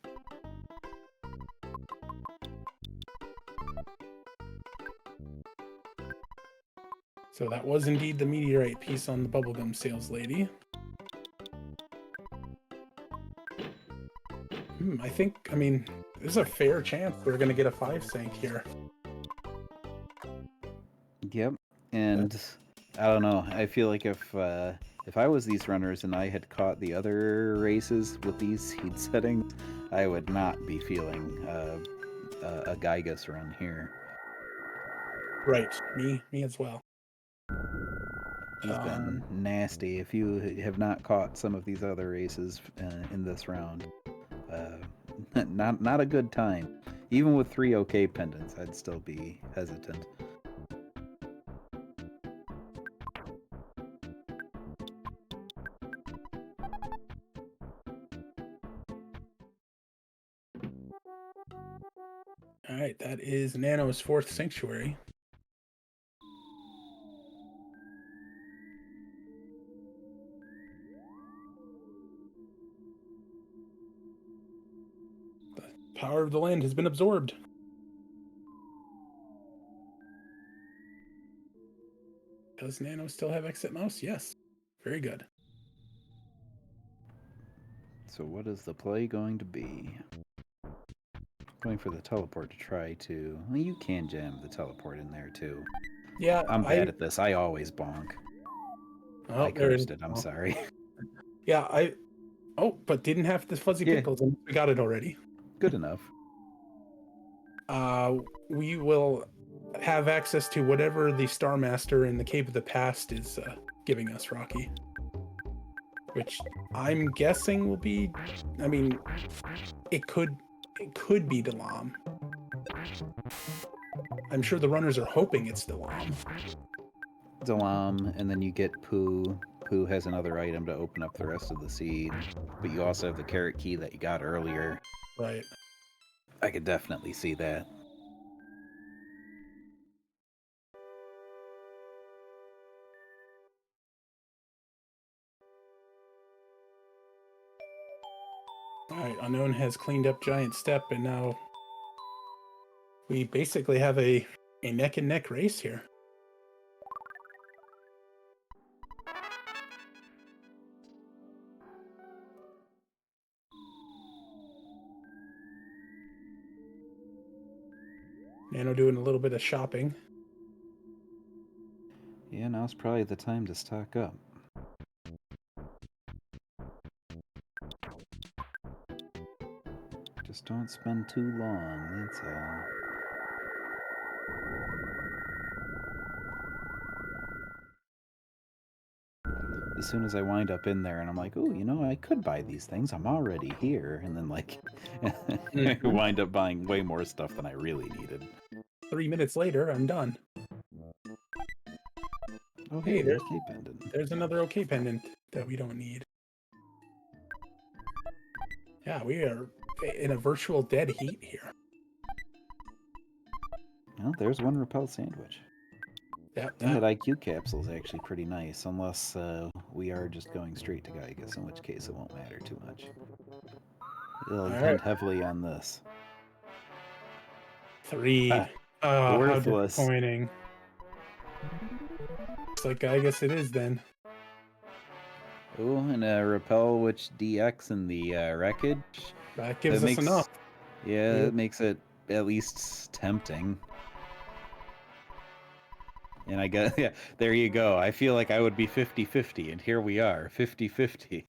So that was indeed the meteorite piece on the bubblegum sales lady. I mean, there's a fair chance we're going to get a 5 sync here. Yep, and I don't know. I feel like if I was these runners and I had caught the other races with these seed settings, I would not be feeling a Gygus run here. Right, me as well. He's been nasty. If you have not caught some of these other races in this round, not a good time. Even with 3 OK pendants, I'd still be hesitant. All right, that is Nano's 4th sanctuary. The power of the land has been absorbed. Does Nano still have exit mouse? Yes. Very good. So what is the play going to be? Going for the teleport to try to... Well, you can jam the teleport in there, too. Yeah, I'm bad at this. I always bonk. Oh, I cursed it. I'm sorry. Yeah, Oh, but didn't have the fuzzy pickles, and we got it already. Good enough. We will have access to whatever the Star Master in the Cape of the Past is giving us, Rocky. Which I'm guessing will be... I mean, it could be Delam. I'm sure the runners are hoping it's Delam. Delam, and then you get Pooh. Pooh has another item to open up the rest of the seed, but you also have the carrot key that you got earlier. Right. I could definitely see that. Alright, Unknown has cleaned up Giant Step, and now we basically have a neck-and-neck race here. Nano doing a little bit of shopping. Yeah, now's probably the time to stock up. Just don't spend too long, that's all. As soon as I wind up in there and I'm like, oh, you know, I could buy these things. I'm already here. And then, like, wind up buying way more stuff than I really needed. 3 minutes later, I'm done. Oh, hey, there's OK pendant. There's another OK pendant that we don't need. Yeah, we are in a virtual dead heat here. Well, there's one repel sandwich. Yeah, And that IQ capsule is actually pretty nice, unless we are just going straight to Gygus, in which case it won't matter too much. It'll depend heavily on this. 3. Worthless. How disappointing. Looks like Gygus it is then. Oh, and a repel which DX in the wreckage. That gives us enough. Yeah, it makes it at least tempting. And I guess, yeah, there you go. I feel like I would be 50-50, and here we are, 50-50.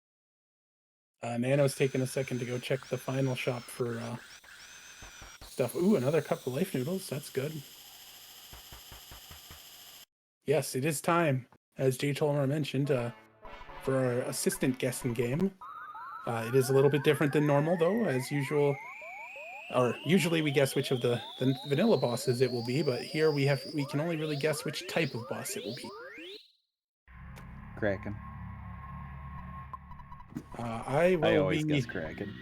Nano's taking a second to go check the final shop for stuff. Ooh, another cup of life noodles. That's good. Yes, it is time, as Jay Tolmar mentioned, for our assistant guessing game. It is a little bit different than normal, though, as usual. Or usually we guess which of the vanilla bosses it will be, but here we can only really guess which type of boss it will be. Kraken. I always guess Kraken.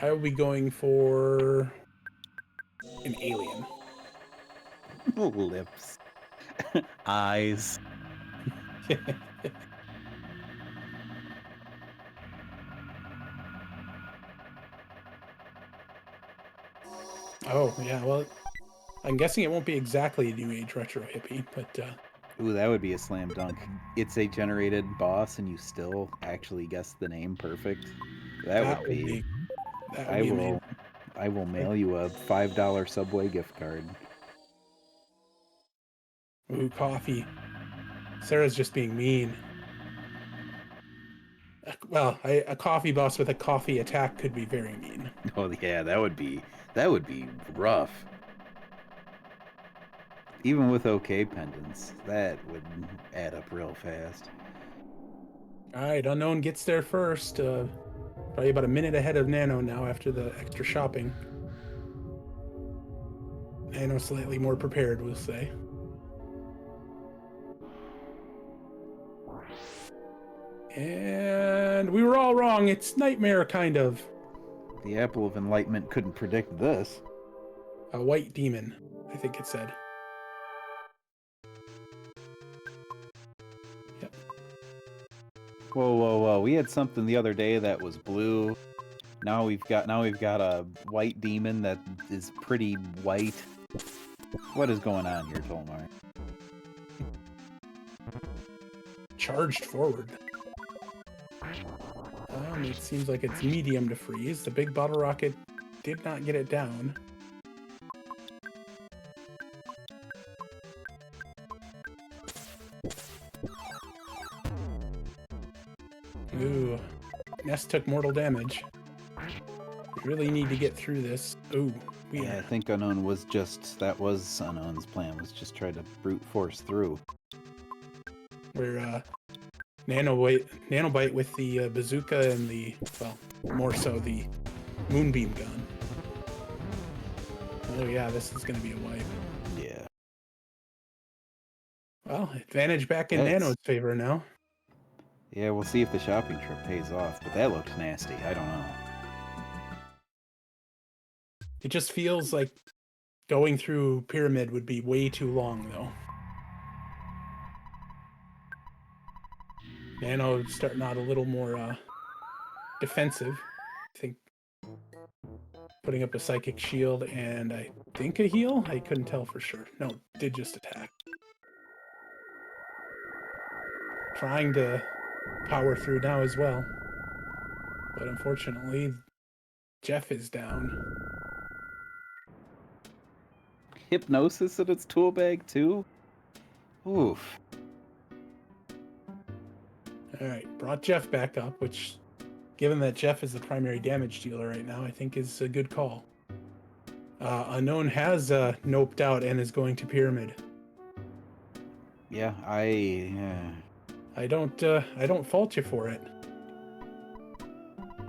I will be going for an alien. Lips. Eyes. Oh, yeah, well, I'm guessing it won't be exactly a New Age retro hippie, but... Ooh, that would be a slam dunk. It's a generated boss, and you still actually guess the name perfect. That would be amazing. I will mail you a $5 Subway gift card. Ooh, coffee. Sarah's just being mean. Well, a coffee boss with a coffee attack could be very mean. Oh yeah, that would be rough. Even with okay pendants, that would add up real fast. All right, Unknown gets there first. Probably about a minute ahead of Nano now after the extra shopping. Nano slightly more prepared, we'll say. And we were all wrong. It's Nightmare, kind of. The Apple of Enlightenment couldn't predict this. A white demon, I think it said. Yep. Whoa, whoa, whoa! We had something the other day that was blue. Now we've got a white demon that is pretty white. What is going on here, Tolmar? Charged forward. It seems like it's medium to freeze. The big bottle rocket did not get it down. Ooh. Nest took mortal damage. We really need to get through this. Ooh. Yeah, I think Unknown was that was Unknown's plan, was just try to brute force through. We're nanobite with the bazooka and the, well, more so the moonbeam gun. Oh yeah, this is gonna be a wipe. Yeah. Well, advantage back in Nano's favor now. Yeah, we'll see if the shopping trip pays off, but that looked nasty. I don't know. It just feels like going through Pyramid would be way too long, though. Nano starting out a little more defensive. I think putting up a psychic shield and I think a heal? I couldn't tell for sure. No, did just attack. Trying to power through now as well. But unfortunately, Jeff is down. Hypnosis in its tool bag, too? Oof. Alright, brought Jeff back up, which, given that Jeff is the primary damage dealer right now, I think is a good call. Unknown has noped out and is going to Pyramid. Yeah, I don't fault you for it.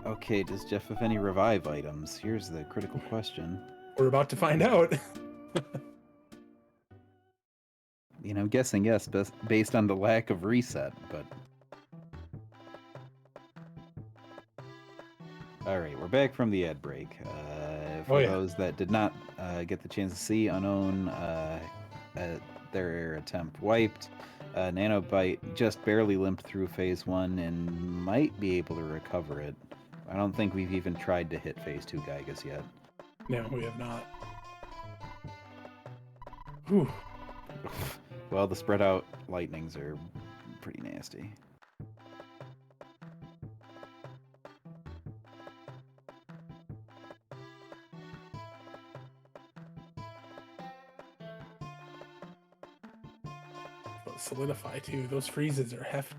Okay, does Jeff have any revive items? Here's the critical question. We're about to find out. You know, I'm guessing yes, based on the lack of reset, but... Alright, we're back from the ad break. For those that did not get the chance to see, Unknown, their attempt wiped. Nanobite just barely limped through phase 1 and might be able to recover it. I don't think we've even tried to hit phase 2 Gygas yet. No, we have not. Whew. Well, the spread out lightnings are pretty nasty. solidify too. Those freezes are hefty.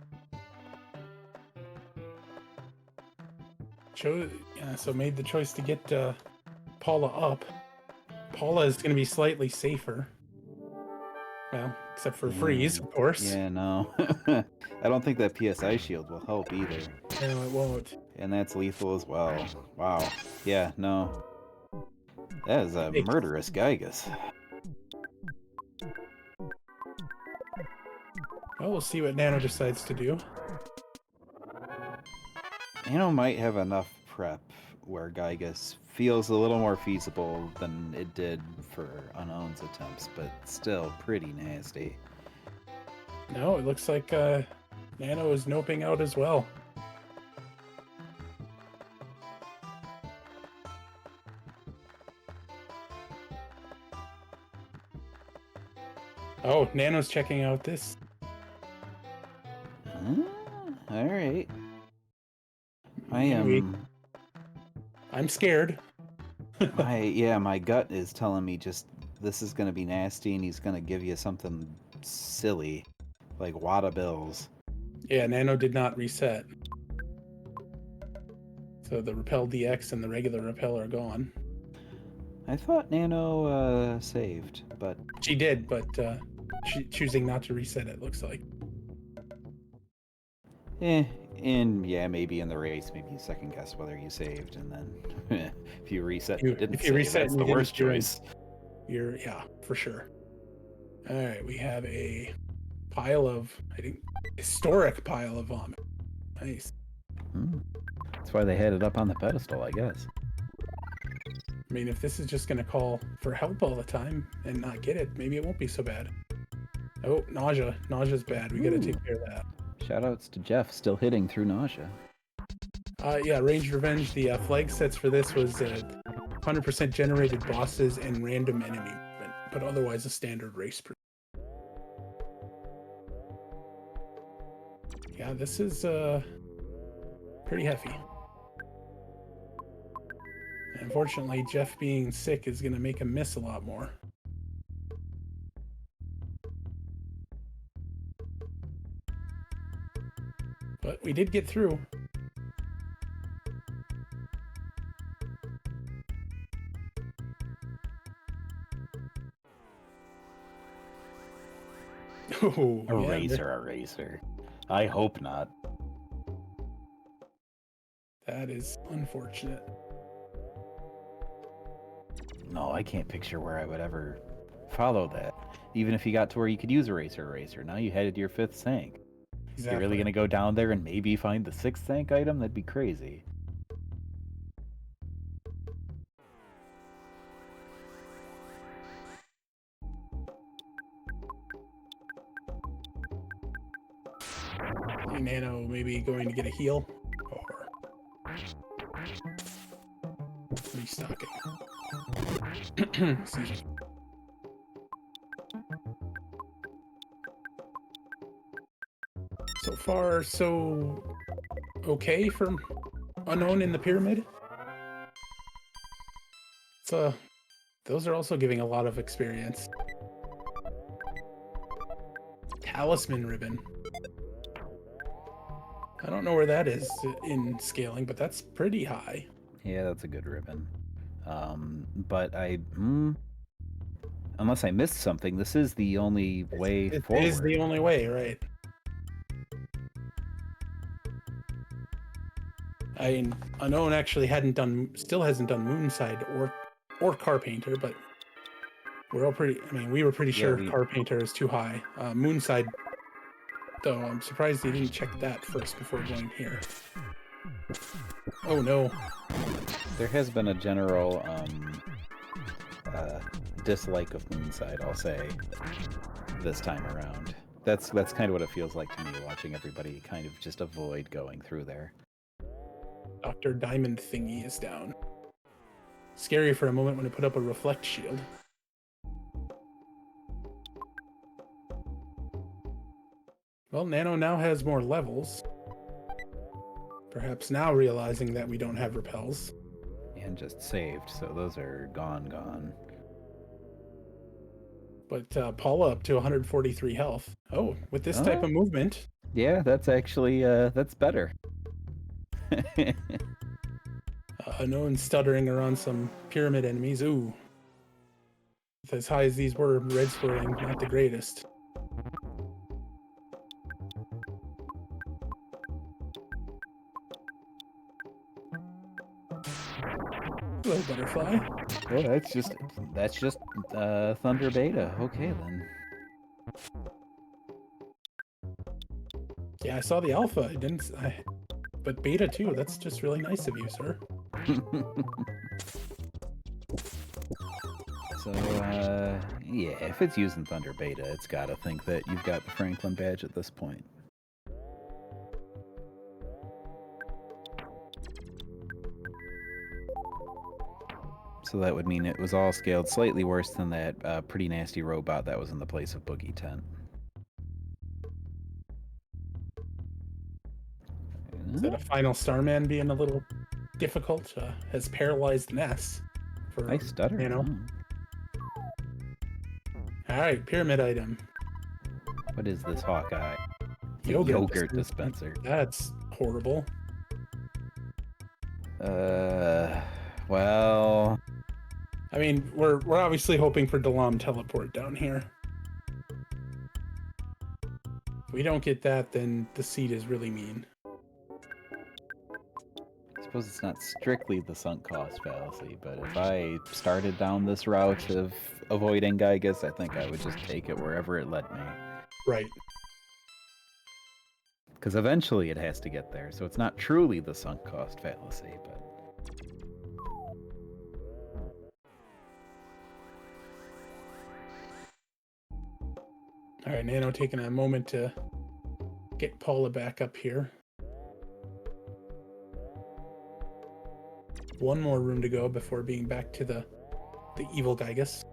So made the choice to get Paula up. Paula is going to be slightly safer. Well, except for freeze, of course. Yeah, no. I don't think that PSI shield will help either. No, it won't. And that's lethal as well. Wow. Yeah, no. That is a murderous Gygus. Well, we'll see what Nano decides to do. Nano might have enough prep where Gygus feels a little more feasible than it did for Unown's attempts, but still pretty nasty. No, it looks like Nano is noping out as well. Oh, Nano's checking out this. All right. I'm scared. my gut is telling me just this is gonna be nasty, and he's gonna give you something silly, like Wada Bills. Yeah, Nano did not reset. So the Repel DX and the regular Repel are gone. I thought Nano saved, but... She did, but choosing not to reset it, looks like. And yeah, maybe in the race, maybe you second guess whether you saved, and then if you reset, that's the worst choice. Yeah, for sure. All right, we have a pile of, I think, historic pile of vomit. Nice. That's why they had it up on the pedestal, I guess. I mean, if this is just going to call for help all the time and not get it, maybe it won't be so bad. Oh, nausea. Nausea's bad. We got to take care of that. Shoutouts to Jeff, still hitting through nausea. Yeah, Ranged Revenge, the flag sets for this was 100% generated bosses and random enemy movement, but otherwise a standard race. Yeah, this is pretty hefty. Unfortunately, Jeff being sick is going to make him miss a lot more. But we did get through. Oh, Eraser. I hope not. That is unfortunate. No, I can't picture where I would ever follow that. Even if you got to where you could use Eraser. Now you headed to your 5th Sank. Exactly. You're really going to go down there and maybe find the 6th Sank item? That'd be crazy. Nano maybe going to get a heal or restocking. Excuse me. So far, so okay from Unown in the pyramid. So those are also giving a lot of experience. Talisman ribbon. I don't know where that is in scaling, but that's pretty high. Yeah, that's a good ribbon. But unless I missed something, this is the only way forward. It is the only way, right? I mean, Unown actually still hasn't done Moonside or Car Painter, but we're all pretty. I mean, we were pretty sure Car Painter is too high. Moonside, though, I'm surprised he didn't check that first before going here. Oh no! There has been a general dislike of Moonside, I'll say, this time around. That's kind of what it feels like to me, watching everybody kind of just avoid going through there. Dr. Diamond thingy is down. Scary for a moment when it put up a reflect shield. Well, Nano now has more levels. Perhaps now realizing that we don't have repels. And just saved, so those are gone. But Paula up to 143 health. Oh, with this type of movement. Yeah, that's actually, that's better. Unknown stuttering around some pyramid enemies. Ooh. As high as these were, red swirling, not the greatest. Hello, butterfly. Oh, that's just Thunder Beta. Okay, then. Yeah, I saw the alpha. I didn't. But beta too. That's just really nice of you, sir. So, yeah, if it's using Thunder Beta, it's gotta think that you've got the Franklin badge at this point. So that would mean it was all scaled slightly worse than that pretty nasty robot that was in the place of Boogie Tent. Is that a final Starman being a little difficult? Has paralyzed Ness for Nice stutter. Nano. Alright, pyramid item. What is this, Hawkeye? Yogurt dispenser. That's horrible. Well... I mean, we're obviously hoping for Dalam teleport down here. If we don't get that, then the seed is really mean. I suppose it's not strictly the sunk cost fallacy, but if I started down this route of avoiding Gygas, I think I would just take it wherever it led me. Right. Because eventually it has to get there, so it's not truly the sunk cost fallacy, but... Alright, Nano taking a moment to get Paula back up here. One more room to go before being back to the evil Gygas.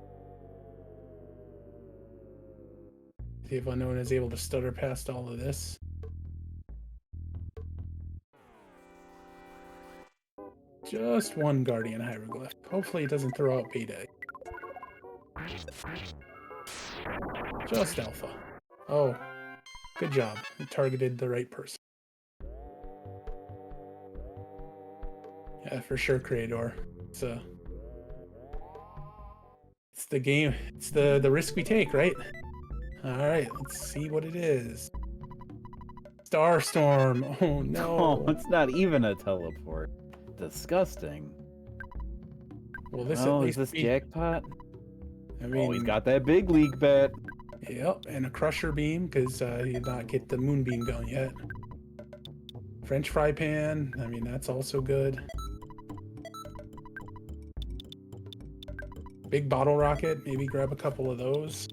See if Unknown is able to stutter past all of this. Just one Guardian Hieroglyph. Hopefully it doesn't throw out Beta. Just Alpha. Oh, good job. It targeted the right person. Yeah, for sure, Creator. It's the game. It's the risk we take, right? All right, let's see what it is. Starstorm. Oh no. Oh, it's not even a teleport. Disgusting. Well, this oh, at least is this jackpot? I mean, he's got that big league bet. Yep, and a Crusher Beam because he did not get the Moonbeam going yet. French Fry Pan. I mean, that's also good. Big Bottle Rocket. Maybe grab a couple of those.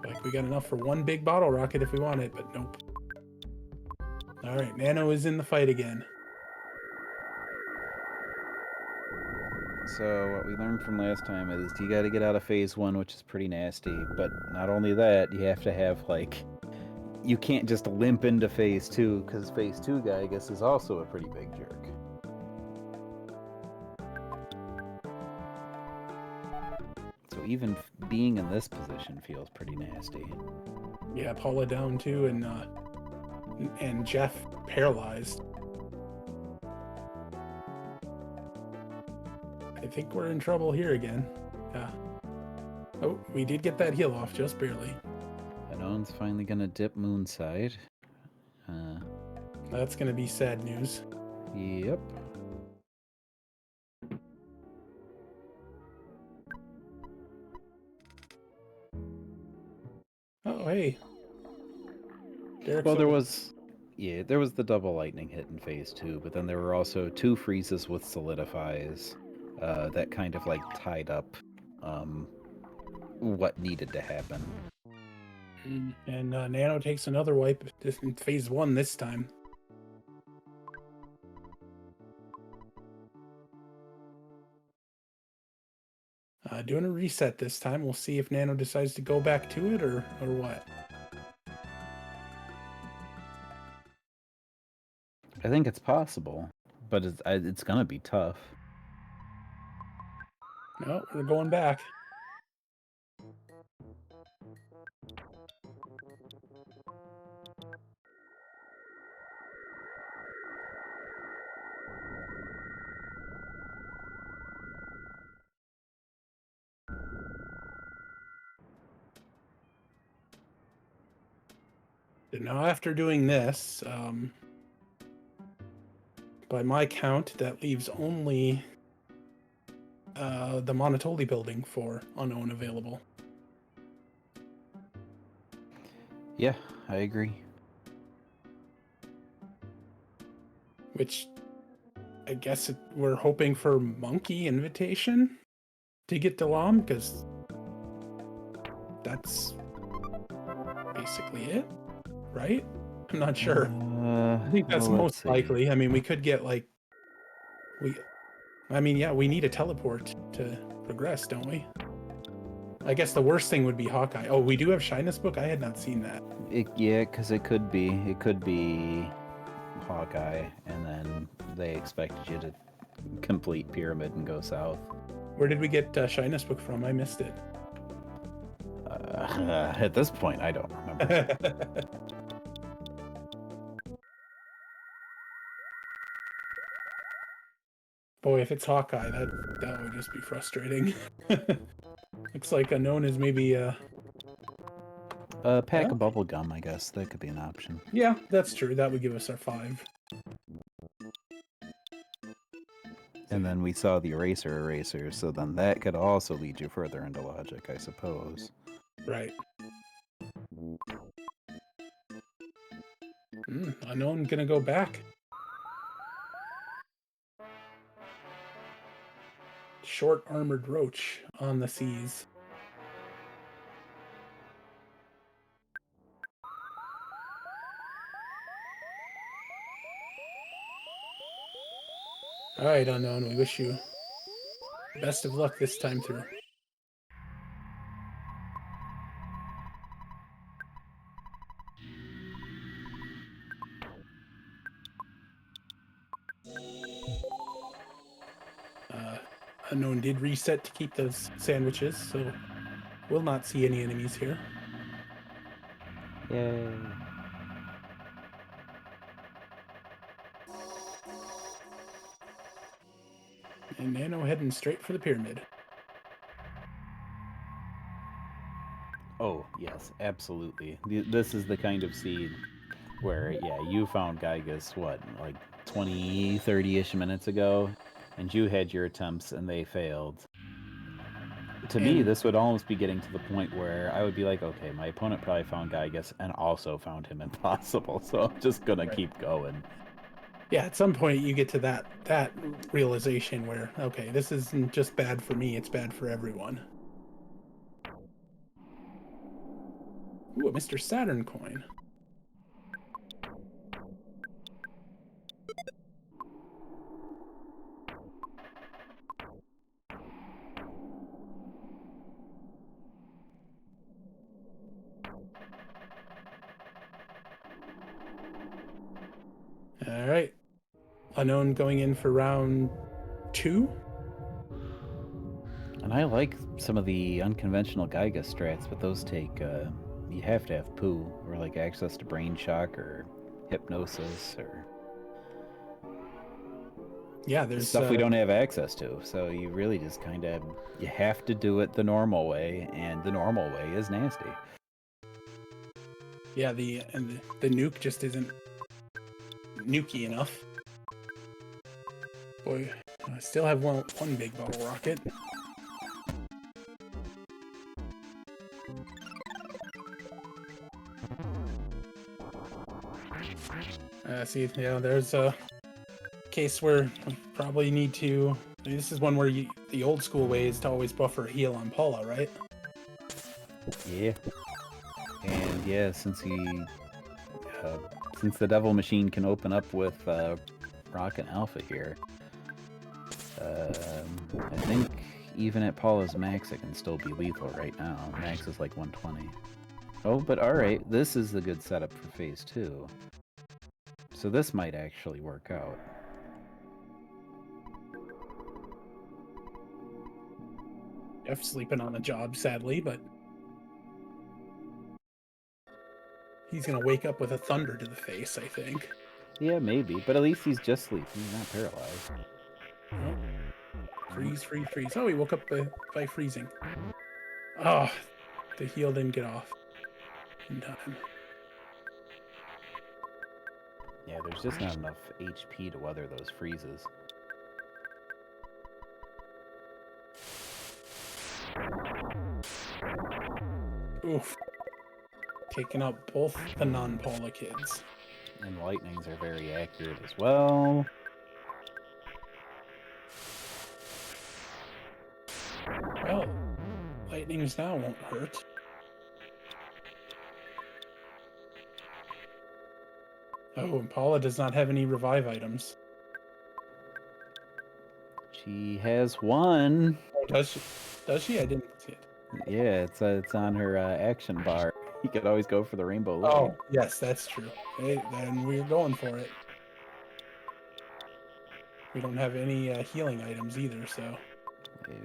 Like we got enough for one big Bottle Rocket if we want it, but nope. Alright, Nano is in the fight again. So what we learned from last time is you got to get out of phase 1, which is pretty nasty, but not only that, you have to have, like, you can't just limp into phase 2, because phase 2 guy, I guess, is also a pretty big jerk. So even being in this position feels pretty nasty. Yeah, Paula down too, and Jeff paralyzed. I think we're in trouble here again. Yeah. Oh, we did get that heal off, just barely. Unown's finally gonna dip Moonside. That's gonna be sad news. Yep. Oh, hey. Derek's Well, there was the double lightning hit in phase 2, but then there were also 2 freezes with solidifies that kind of like tied up what needed to happen. And Nano takes another wipe in phase 1 this time. Doing a reset this time. We'll see if Nano decides to go back to it or what. I think it's possible. but it's gonna be tough. No, we're going back. And now after doing this, by my count, that leaves only the Monotoli building for unknown available. Yeah, I agree. Which I guess we're hoping for Monkey Invitation to get Delam, because that's basically it, right? I'm not sure. I think that's most likely. I mean, we could get like yeah, we need a teleport to progress, don't we? I guess the worst thing would be Hawkeye. Oh, we do have Shyness Book? I had not seen that. Yeah, because it could be Hawkeye, and then they expected you to complete Pyramid and go south. Where did we get Shyness Book from? I missed it. At this point, I don't remember. Boy, if it's Hawkeye, that would just be frustrating. Looks like Unknown is maybe a pack of bubble gum, I guess. That could be an option. Yeah, that's true. That would give us our 5. And then we saw the eraser, so then that could also lead you further into logic, I suppose. Right. Unknown gonna go back. Short armored roach on the seas. All right, Unknown, we wish you best of luck this time through. Unknown did reset to keep those sandwiches, so we'll not see any enemies here. Yay. And Nano heading straight for the pyramid. Oh, yes, absolutely. This is the kind of seed where, yeah, you found Gygus, what, like 20, 30-ish minutes ago, and you had your attempts and they failed. To me, this would almost be getting to the point where I would be like, okay, my opponent probably found Gygus and also found him impossible, so I'm just gonna keep going. Yeah, at some point you get to that realization where, okay, this isn't just bad for me, it's bad for everyone. Ooh, a Mr. Saturn coin. All right. Unknown going in for round 2. And I like some of the unconventional Gygus strats, but those take, you have to have poo, or like access to brain shock, or hypnosis, or... Yeah, there's stuff we don't have access to, so you really just kind of, you have to do it the normal way, and the normal way is nasty. Yeah, the nuke just isn't nukey enough. Boy, I still have one big bottle rocket. See, yeah, there's a case where we probably need to... This is one where the old school way is to always buffer a heal on Paula, right? Yeah. And yeah, since the Devil Machine can open up with Rocket Alpha here, I think even at Paula's max it can still be lethal right now. Max is like 120. Oh, but alright, this is the good setup for phase 2. So this might actually work out. Jeff's sleeping on the job, sadly, but he's gonna wake up with a thunder to the face, I think. Yeah, maybe, but at least he's just sleeping. He's not paralyzed. Oh. Freeze, freeze, freeze. Oh, he woke up by freezing. Oh, the heal didn't get off in time. Yeah, there's just not enough HP to weather those freezes. Oof. Taking out both the non-Paula kids. And lightnings are very accurate as well. Well, lightnings now won't hurt. Oh, and Paula does not have any revive items. She has one. Oh, does she? Does she? I didn't see it. Yeah, it's on her action bar. You could always go for the rainbow lily. Oh, yes, that's true. Hey, then we're going for it. We don't have any healing items either, so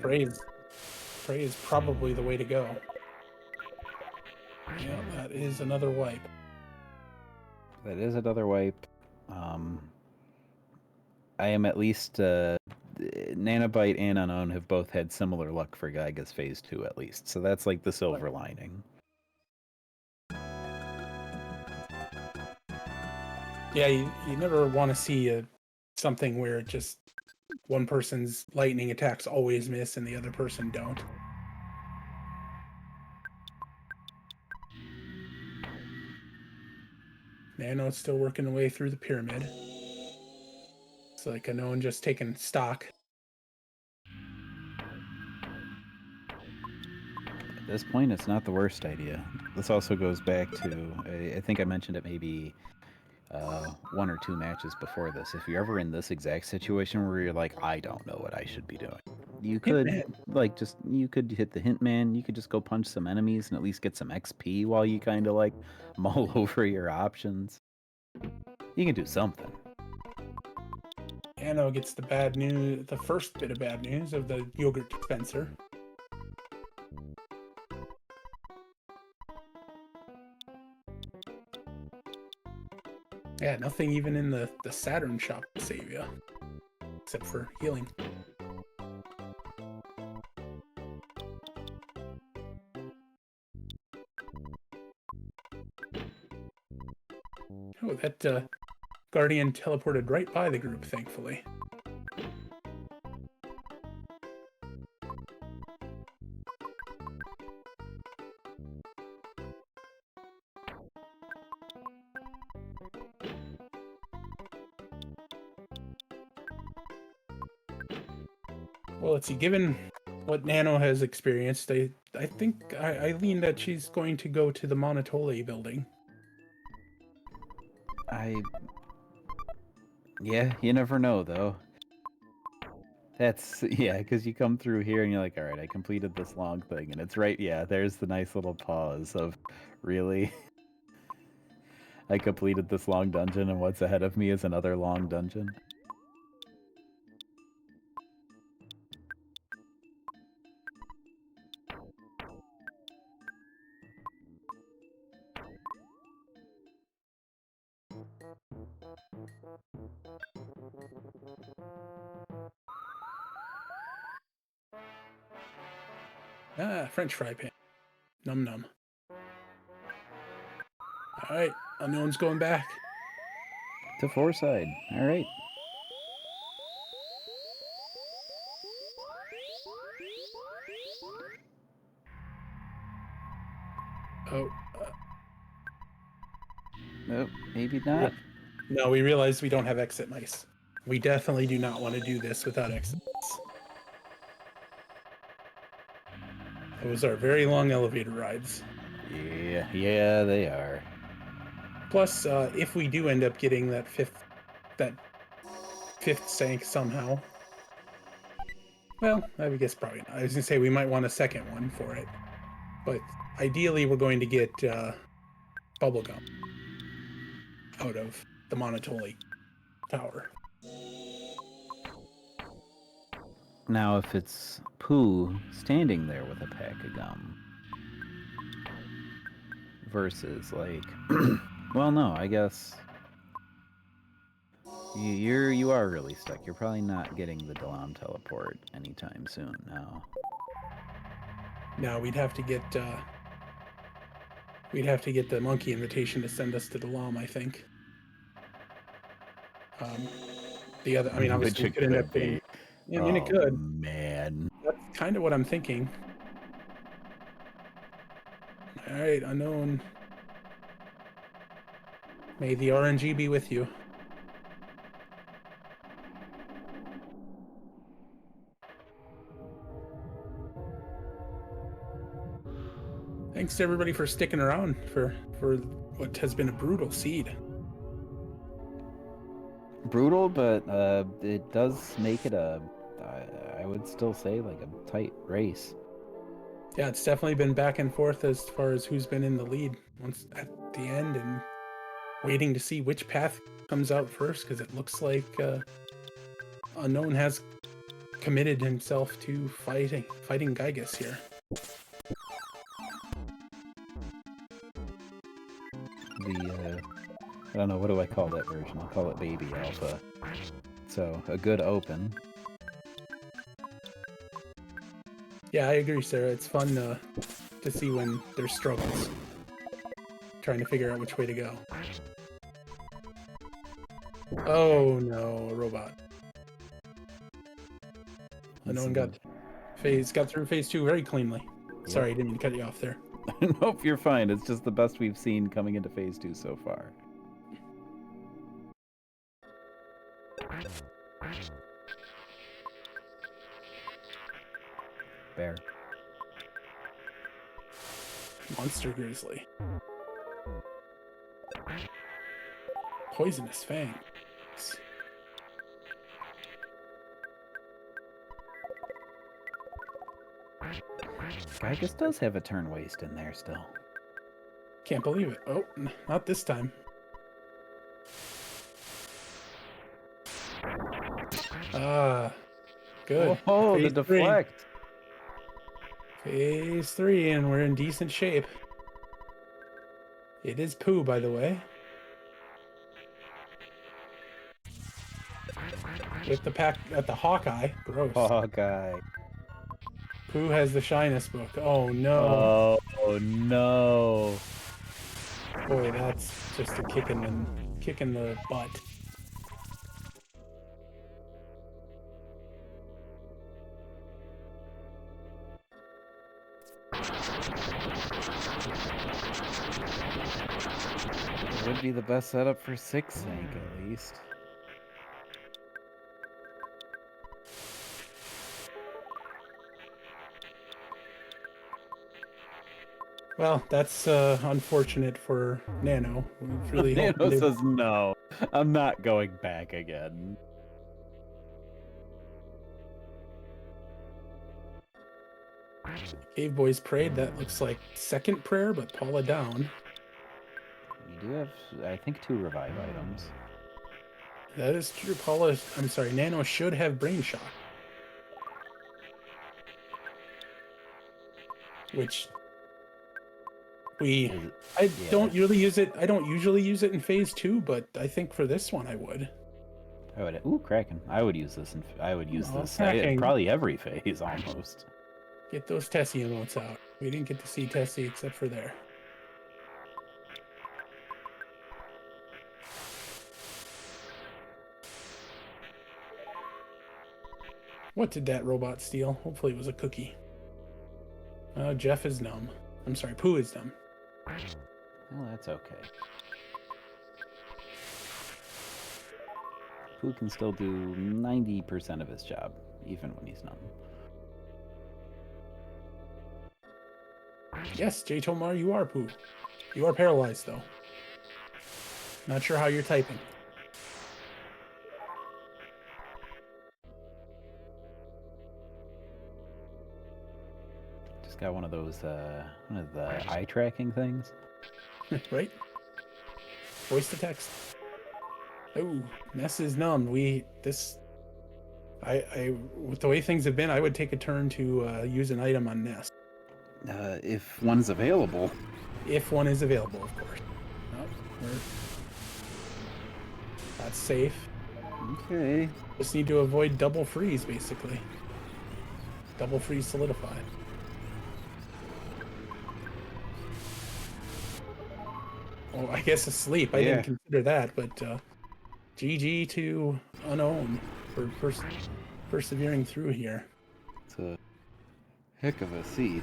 pray is probably the way to go. Yeah, that is another wipe. That is another wipe. I am at least Nanobite and Unown have both had similar luck for Geiga's Phase 2 at least, so that's like the silver lining. Yeah, you never want to see something where just one person's lightning attacks always miss and the other person don't. Nano's still working their way through the pyramid. It's like Unown just taking stock. At this point, it's not the worst idea. This also goes back to, I think I mentioned it maybe one or two matches before this. If you're ever in this exact situation where you're like, I don't know what I should be doing, you could you could hit the hint man. You could just go punch some enemies and at least get some XP while you kind of like mull over your options. You can do something. Nano gets the bad news, the first bit of bad news of the yogurt dispenser. Yeah, nothing even in the Saturn shop to save you, except for healing. Oh, that Guardian teleported right by the group, thankfully. Well, let's see. Given what Nano has experienced, I think I lean that she's going to go to the Monotole building. Yeah, you never know though. Yeah, because you come through here and you're like, all right, I completed this long thing, and it's right. Yeah, there's the nice little pause of, really. I completed this long dungeon, and what's ahead of me is another long dungeon. Ah, French fry pan. Num num. All right, Unknown's going back. To Foreside. All right. Oh. Nope, maybe not. No, we realize we don't have exit mice. We definitely do not want to do this without exit mice. Those are very long elevator rides. Yeah, they are. Plus, if we do end up getting that fifth sank somehow, well, I guess probably not. I was gonna say we might want a second one for it, but ideally we're going to get bubblegum out of the Monotole tower. Now, if it's Pooh standing there with a pack of gum versus like, well, no, I guess you are really stuck. You're probably not getting the Dalam teleport anytime soon. Now, Now we'd have to get the monkey invitation to send us to the Lam, I think. The other, I mean, which obviously we it could end could up getting. be. Yeah, I mean, it Oh could. man. That's kind of what I'm thinking. All right, unknown. May the RNG be with you. Thanks to everybody for sticking around for what has been a brutal seed. Brutal, but it does make it I would still say like a tight race. Yeah, it's definitely been back and forth as far as who's been in the lead once at the end, and waiting to see which path comes out first, because it looks like Unknown has committed himself to fighting Gygus here. I don't know, what do I call that version? I'll call it Baby Alpha. So, a good open. Yeah, I agree, Sarah. It's fun to see when there's struggles. Trying to figure out which way to go. Oh no, a robot. Unknown got through phase 2 very cleanly. Yep. Sorry, I didn't mean to cut you off there. Nope, you're fine. It's just the best we've seen coming into phase 2 so far. Bear. Monster Grizzly. Poisonous Fang. Gygus does have a turn waste in there still. Can't believe it. Oh, not this time. Good. Oh, the deflect. Phase 3, and we're in decent shape. It is Pooh, by the way. With the pack at the Hawkeye. Gross. Hawkeye. Pooh has the shyness book. Oh no. Oh no. Boy, that's just a kick in the butt. It would be the best setup for 6 Sank at least. Well, that's unfortunate for Nano. Really Nano says no. I'm not going back again. Cave Boys prayed. That looks like second prayer, but Paula down. We do have, I think, 2 revive items. That is true. Nano should have Brain Shock. Which I don't usually use it. I don't usually use it in phase 2, but I think for this one I would. Ooh, Kraken. I would use this probably every phase almost. Get those Tessie emotes out. We didn't get to see Tessie except for there. What did that robot steal? Hopefully it was a cookie. Jeff is numb. I'm sorry, Pooh is numb. Well, that's okay. Pooh can still do 90% of his job, even when he's numb. Yes, J. Tomar, you are Pooh. You are paralyzed, though. Not sure how you're typing. Just got one of those, one of the eye tracking things. Right? Voice to text. Oh, Ness is numb. With the way things have been, I would take a turn to use an item on Nest. If one's available. If one is available, of course. That's safe. Okay. Just need to avoid double freeze, basically. Double freeze solidify. Oh, I guess asleep. I didn't consider that, but GG to Unown for persevering through here. It's a heck of a seed.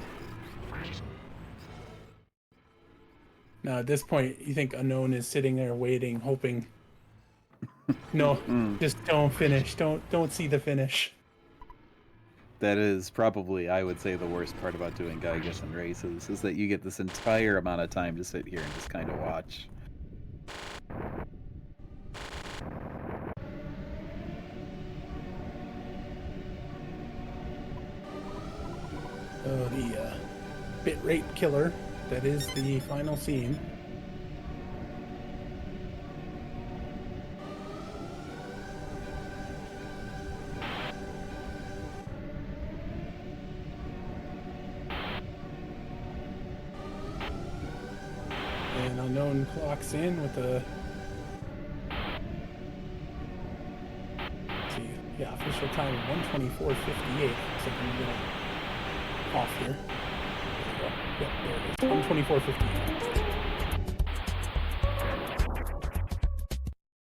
Now, at this point, you think Unknown is sitting there waiting, hoping, no, just don't finish. Don't see the finish. That is probably, I would say, the worst part about doing Gygus and races, is that you get this entire amount of time to sit here and just kind of watch. Oh, the bit rate killer. That is the final scene. And Unknown clocks in with a... Let's see. Yeah, official time of 1:24:58. So I'm going to off here. Yep, there it is. 1:24:58.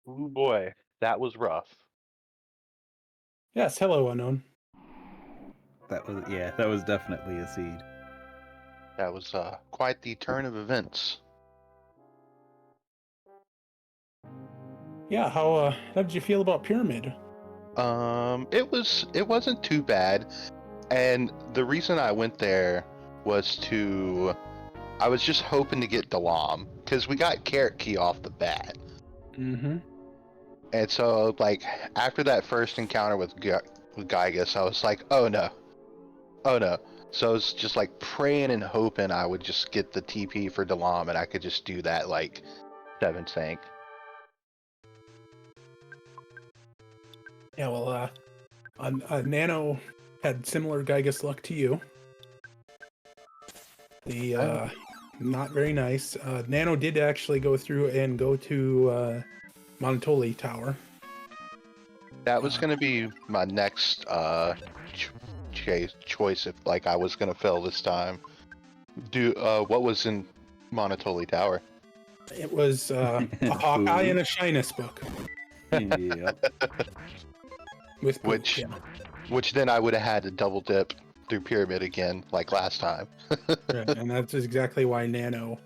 Ooh boy, that was rough. Yes, hello, Unknown. That was definitely a seed. That was quite the turn of events. Yeah, how did you feel about Pyramid? It wasn't too bad, and the reason I went there was I was just hoping to get Dalam, because we got Carrot Key off the bat. Mm-hmm. And so, like, after that first encounter with Gygus, I was like, oh no. So I was just like praying and hoping I would just get the TP for Dalam and I could just do that, like, 7 sync. Yeah, well, Nano had similar Gygus luck to you. The not very nice. Nano did actually go through and go to Montoli Tower. That was going to be my next choice if, like, I was going to fail this time. What was in Monotoli Tower? It was a Hawkeye and a Shyness book. Yeah. With Poop, Which then I would have had to double dip through Pyramid again, like last time. Right, and that's exactly why Nano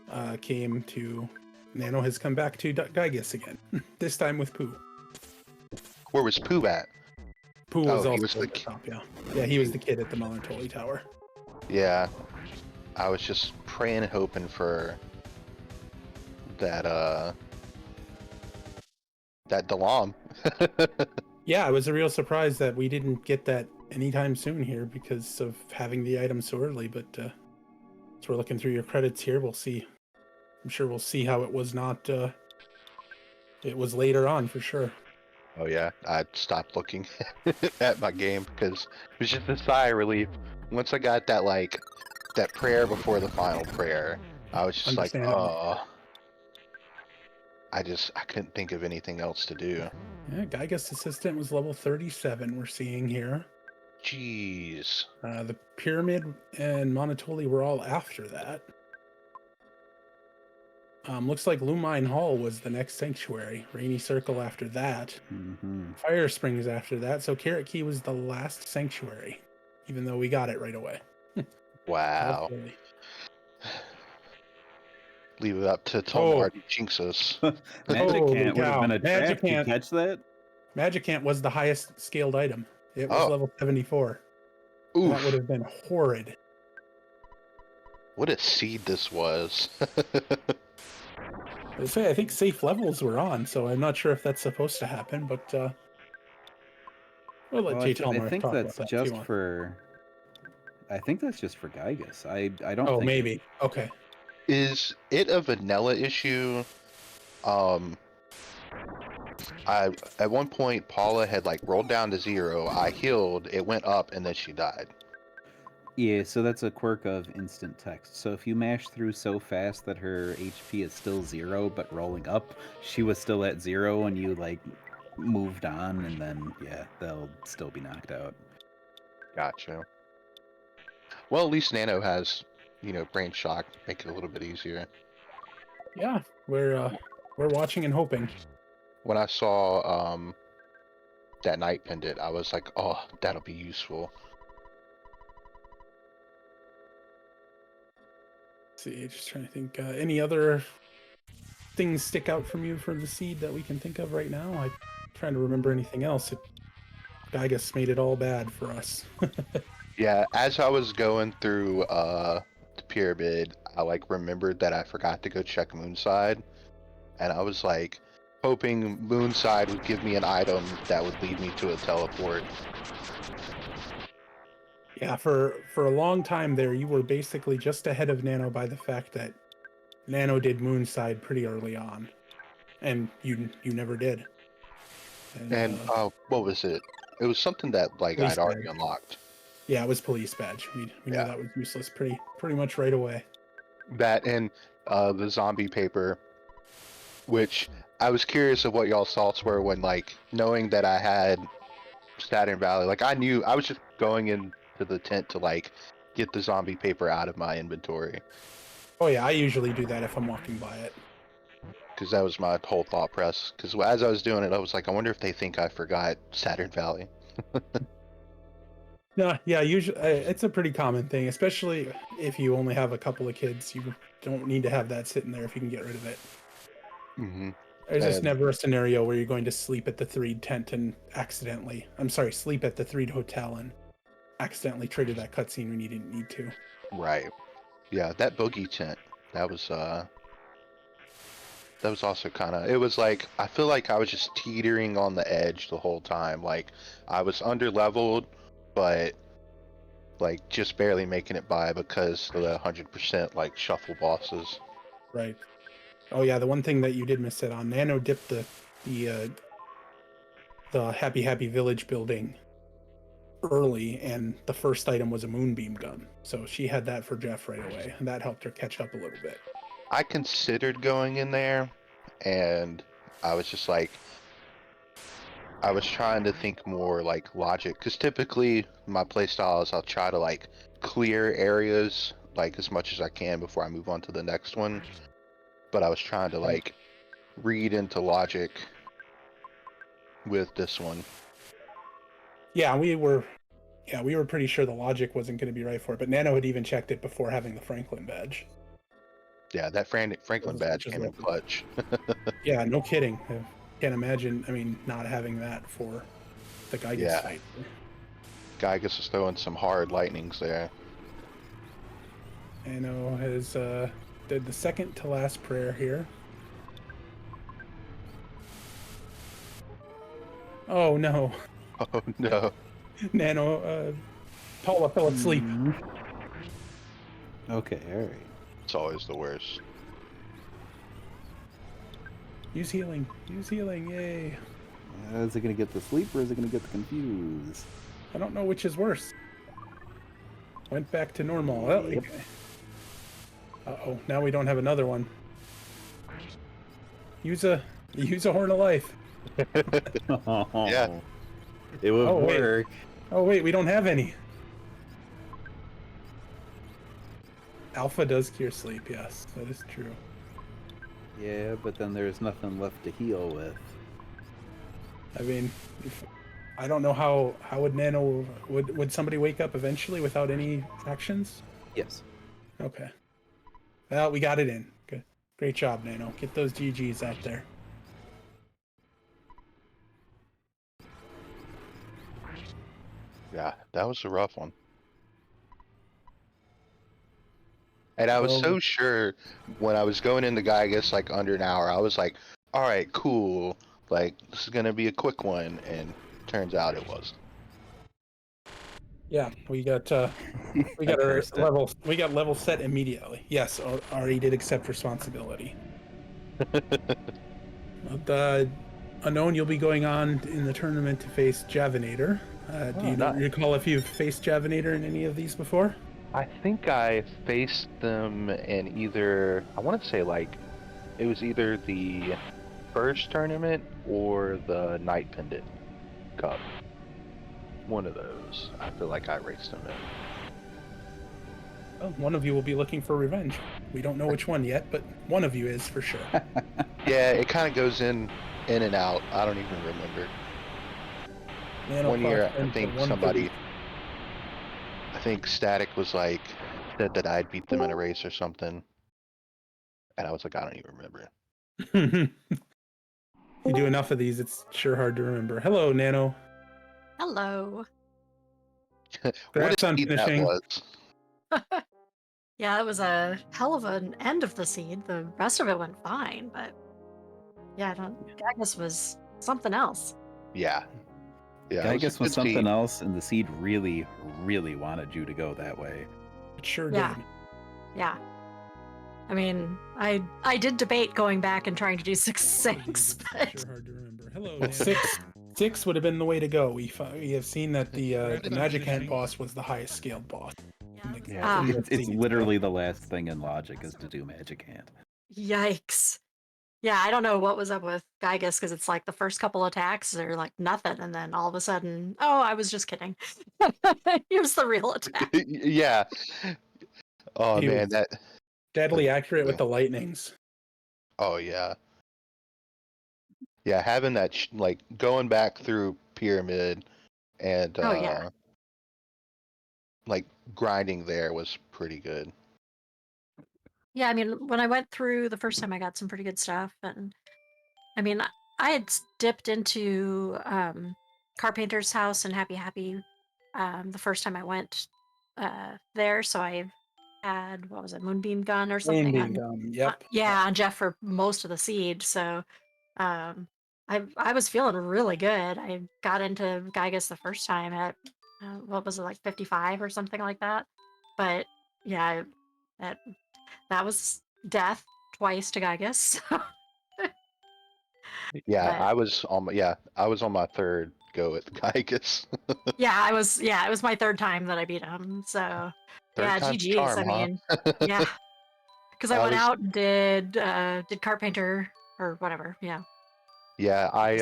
Nano has come back to Gygus again. This time with Pooh. Where was Pooh at? Pooh was also was at the top, yeah. Yeah, he was the kid at the Montoli Tower. Yeah. I was just praying and hoping for that Dalam. Yeah, it was a real surprise that we didn't get that anytime soon here because of having the item so early, but as we're looking through your credits here, we'll see. I'm sure we'll see how it was not, it was later on for sure. Oh yeah, I stopped looking at my game because it was just a sigh of relief. Once I got that, like, that prayer before the final prayer, I was just like, oh. I couldn't think of anything else to do. Yeah, Gygus Assistant was level 37 we're seeing here. Jeez. The Pyramid and Monotoli were all after that. Looks like Lumine Hall was the next sanctuary. Rainy Circle after that. Mm-hmm. Fire Springs after that. So Carrot Key was the last sanctuary, even though we got it right away. Wow. Leave it up to Tom Hardy jinxes. Magicant would have been a trap to catch that. Magicant was the highest scaled item. It was level 74. That would have been horrid. What a seed this was. I think safe levels were on, so I'm not sure if that's supposed to happen, but we'll let Jay Talmar talk about that just for... I think that's just for Gygus. I don't think... Oh, maybe. Okay. Is it a vanilla issue? At one point, Paula had like rolled down to 0. I healed, it went up, and then she died. Yeah, so that's a quirk of instant text. So if you mash through so fast that her HP is still 0 but rolling up, she was still at 0 and you like moved on, and then yeah, they'll still be knocked out. Gotcha. Well, at least Nano has, brain shock, make it a little bit easier. Yeah, we're watching and hoping. When I saw that night pendant, I was like, oh, that'll be useful. Let's see, just trying to think. Any other things stick out from you from the seed that we can think of right now? I'm trying to remember anything else. Gygus made it all bad for us. Yeah, as I was going through the pyramid, I like remembered that I forgot to go check Moonside, and I was like hoping Moonside would give me an item that would lead me to a teleport. Yeah, for a long time there, you were basically just ahead of Nano by the fact that Nano did Moonside pretty early on, and you never did. And what was it? It was something that like Police I'd already badge. unlocked. Yeah, it was police badge. We knew Yeah. that was useless pretty much right away. That and the zombie paper, which I was curious of what y'all's thoughts were when like knowing that I had Saturn Valley. Like I knew I was just going into the tent to like get the zombie paper out of my inventory. Oh yeah, I usually do that if I'm walking by it. Because that was my whole thought press. Because as I was doing it, I was like, I wonder if they think I forgot Saturn Valley. No, yeah, usually it's a pretty common thing, especially if you only have a couple of kids. You don't need to have that sitting there if you can get rid of it. Mm-hmm. There's just never a scenario where you're going to sleep at the Threed tent and sleep at the Threed hotel and accidentally trigger that cutscene when you didn't need to. Right. Yeah, that boogie tent. That was also kind of. It was like I feel like I was just teetering on the edge the whole time. Like I was under leveled, but like just barely making it by because of the 100% like shuffle bosses. Right. Oh yeah, the one thing that you did miss it on, Nano dipped the Happy Village building early, and the first item was a moonbeam gun. So she had that for Jeff right away, and that helped her catch up a little bit. I considered going in there, and I was just like, I was trying to think more like logic, because typically my playstyle is I'll try to like clear areas like as much as I can before I move on to the next one. But I was trying to like read into logic with this one. Yeah, we were pretty sure the logic wasn't going to be right for it, but Nano had even checked it before having the Franklin badge. Yeah, that Franklin badge came in clutch. Yeah, no kidding. I can't imagine, not having that for the Gygus fight. Gygus is throwing some hard lightnings there. Nano has did the second to last prayer here. Oh no. Oh no. Nano, Paula fell asleep. Okay, alright. It's always the worst. Use healing, yay. Is it going to get the sleep or is it going to get the confused? I don't know which is worse. Went back to normal. Oh, Yep. Uh-oh, now we don't have another one. Use a horn of life. Yeah. It would wait. work. Oh wait, we don't have any. Alpha does cure sleep, yes, that is true. Yeah, but then there's nothing left to heal with. I don't know how would Nano would somebody wake up eventually without any actions? Yes. Okay. Well, we got it in. Good. Great job, Nano. Get those GGs out there. Yeah, that was a rough one. And I was so sure when I was going into Gygus like under an hour, I was like, all right, cool. Like, this is going to be a quick one. And turns out it was. Yeah, we got our level set immediately. Yes, already did accept responsibility. But, Unknown, you'll be going on in the tournament to face Javinator. Do you recall if you've faced Javinator in any of these before? I think I faced them in either, I want to say like, it was either the first tournament or the Night Pendant Cup. One of those. I feel like I raced them in. Well, one of you will be looking for revenge. We don't know which one yet, but one of you is for sure. Yeah, it kind of goes in and out. I don't even remember. One year, I think I think Static was like, said that I'd beat them in a race or something. And I was like, I don't even remember. You do enough of these, it's sure hard to remember. Hello, Nano. Hello. Congrats on finishing. Yeah, it was a hell of an end of the seed. The rest of it went fine, but yeah, Gaius was something else. Yeah. Yeah. Gaius was something else, and the seed really, really wanted you to go that way. It sure Yeah. did. Yeah. I mean, I did debate going back and trying to do 6-6, but Sure hard to remember. Hello, Nano. Six would have been the way to go. We have seen that the Magic Hand boss was the highest scaled boss. Yeah, it's literally the last thing in Logic is to do Magic Hand. Yikes. Yeah, I don't know what was up with Gaius, because it's like the first couple attacks are like nothing, and then all of a sudden, oh, I was just kidding. Here's the real attack. Yeah. Oh He man, was deadly accurate with the lightnings. Oh yeah. Yeah, having that like going back through Pyramid and Oh, yeah. like grinding there was pretty good. Yeah, I mean, when I went through the first time, I got some pretty good stuff, and I mean, I had dipped into Carpenter's house and Happy the first time I went there, so I had, what was it, Moonbeam Gun or something? Moonbeam Gun, yep. Yeah, on Jeff for most of the seed, so I was feeling really good. I got into Gaius the first time at what was it, like 55 or something like that. But yeah, that was death twice to Gaius. Yeah, But I was on my third go at Gaius. yeah, it was my third time that I beat him. So yeah, time's the GG's. charm, I mean, yeah, because I went out and did Carpenter or whatever. Yeah. Yeah, I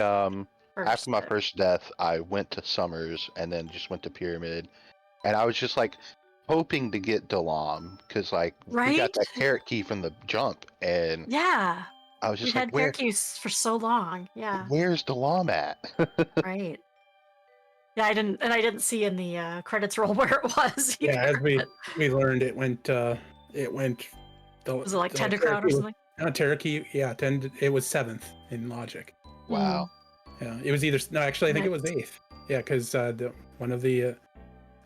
after my First. first death, I went to Summers and then just went to Pyramid, and I was just like hoping to get Delam because like we got Right? that carrot key from the jump, and Yeah. I was We just had like, where, Syracuse for so long. Yeah. where's Delam at? Right. Yeah, I didn't see in the credits roll where it was either. Yeah, as we learned, it went. Was it like Tentacrown or something? Not Cherokee. Yeah, it was 7th in Logic. Wow. Yeah, it was either actually I think it was 8th. Yeah, because one of the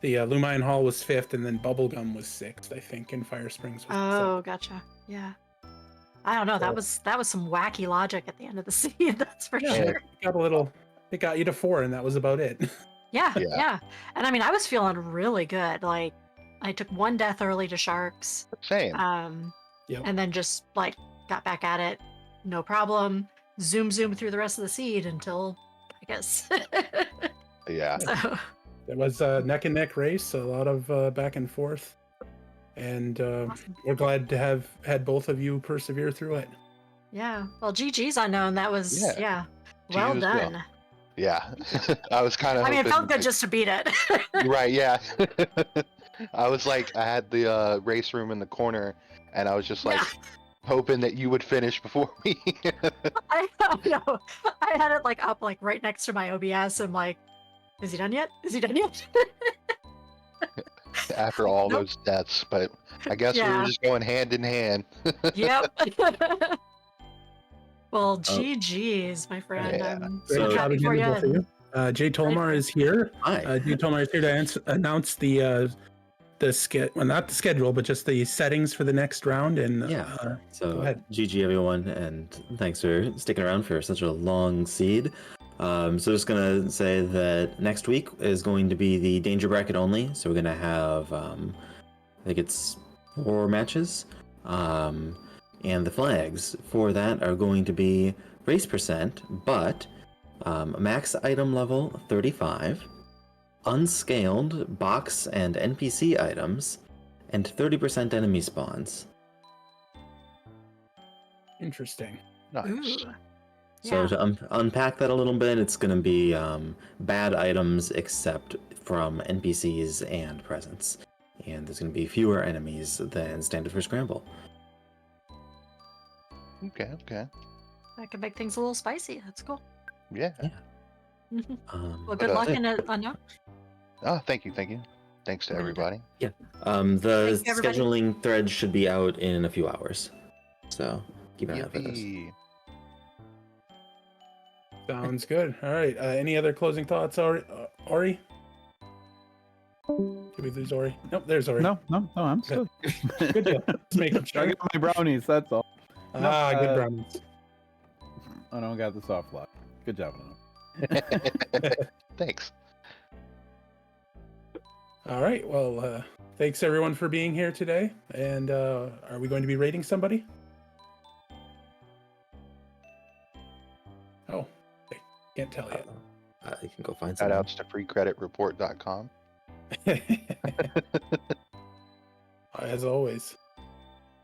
Lumine Hall was 5th, and then Bubblegum was 6th, I think, and Fire Springs was 7th. Oh, gotcha. Yeah. I don't know. That was some wacky logic at the end of the scene. That's for sure. It got you to 4, and that was about it. Yeah. And I mean, I was feeling really good. Like, I took one death early to Sharks. Same. Yep. And then just like got back at it, no problem. Zoom through the rest of the seed until I guess. Yeah. So. It was a neck and neck race, a lot of back and forth, and Awesome. We're glad to have had both of you persevere through it. Yeah. Well, GG's Unknown. That was well done. Well. Yeah. I was kind of. I mean, it felt good just to beat it. Right. Yeah. I was like, I had the race room in the corner, and I was just like hoping that you would finish before me. I know. I had it like up like right next to my OBS. I'm like, is he done yet? Is he done yet? After all those deaths, but I guess we were just going hand in hand. Yep. Well, GG's, my friend. Yeah. I'm Great so job happy for again, both of you. you. Jay Tolmar is here. Hi. Jay Tolmar is here to announce the not the schedule, but just the settings for the next round. And so go ahead. GG everyone, and thanks for sticking around for such a long seed. So just gonna say that next week is going to be the danger bracket only. So we're gonna have I think it's 4 matches. And the flags for that are going to be race percent, but Max item level 35, unscaled box and NPC items, and 30% enemy spawns. Interesting. Nice. Ooh. So Yeah. to unpack that a little bit, it's going to be bad items except from NPCs and presents. And there's going to be fewer enemies than standard for Scramble. Okay, okay. That could make things a little spicy. That's cool. Yeah. Yeah. Well, good luck in it, Anya. Oh, thank you, thank you. Thanks to Really everybody. The Thank you, everybody. scheduling thread should be out in a few hours. So keep an eye out for those. Yippee. Sounds good. All right. Any other closing thoughts, Ori? Did we lose Ori? Nope, there's Ori. No, I'm still. Good deal. Let's make I sure. got my brownies. That's all. Ah, No, good brownies. I don't got the soft lock. Good job, Anna. Thanks. All right. Well, thanks everyone for being here today. And are we going to be rating somebody? Oh, I can't tell yet. You can go find Shout some. outs to freecreditreport.com. As always.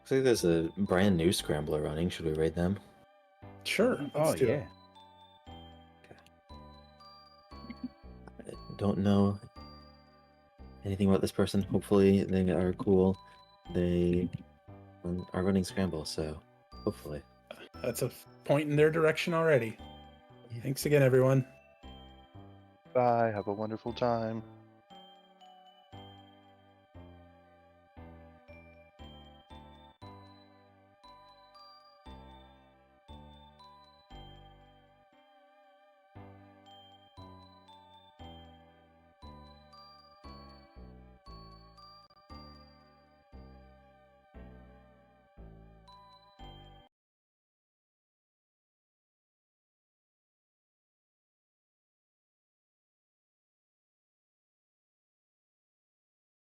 Looks like there's a brand new Scrambler running. Should we raid them? Sure. Let's Oh do yeah. it. I don't know anything about this person. Hopefully they are cool. They are running Scramble, so hopefully. That's a point in their direction already. Yeah. Thanks again, everyone. Bye. Have a wonderful time.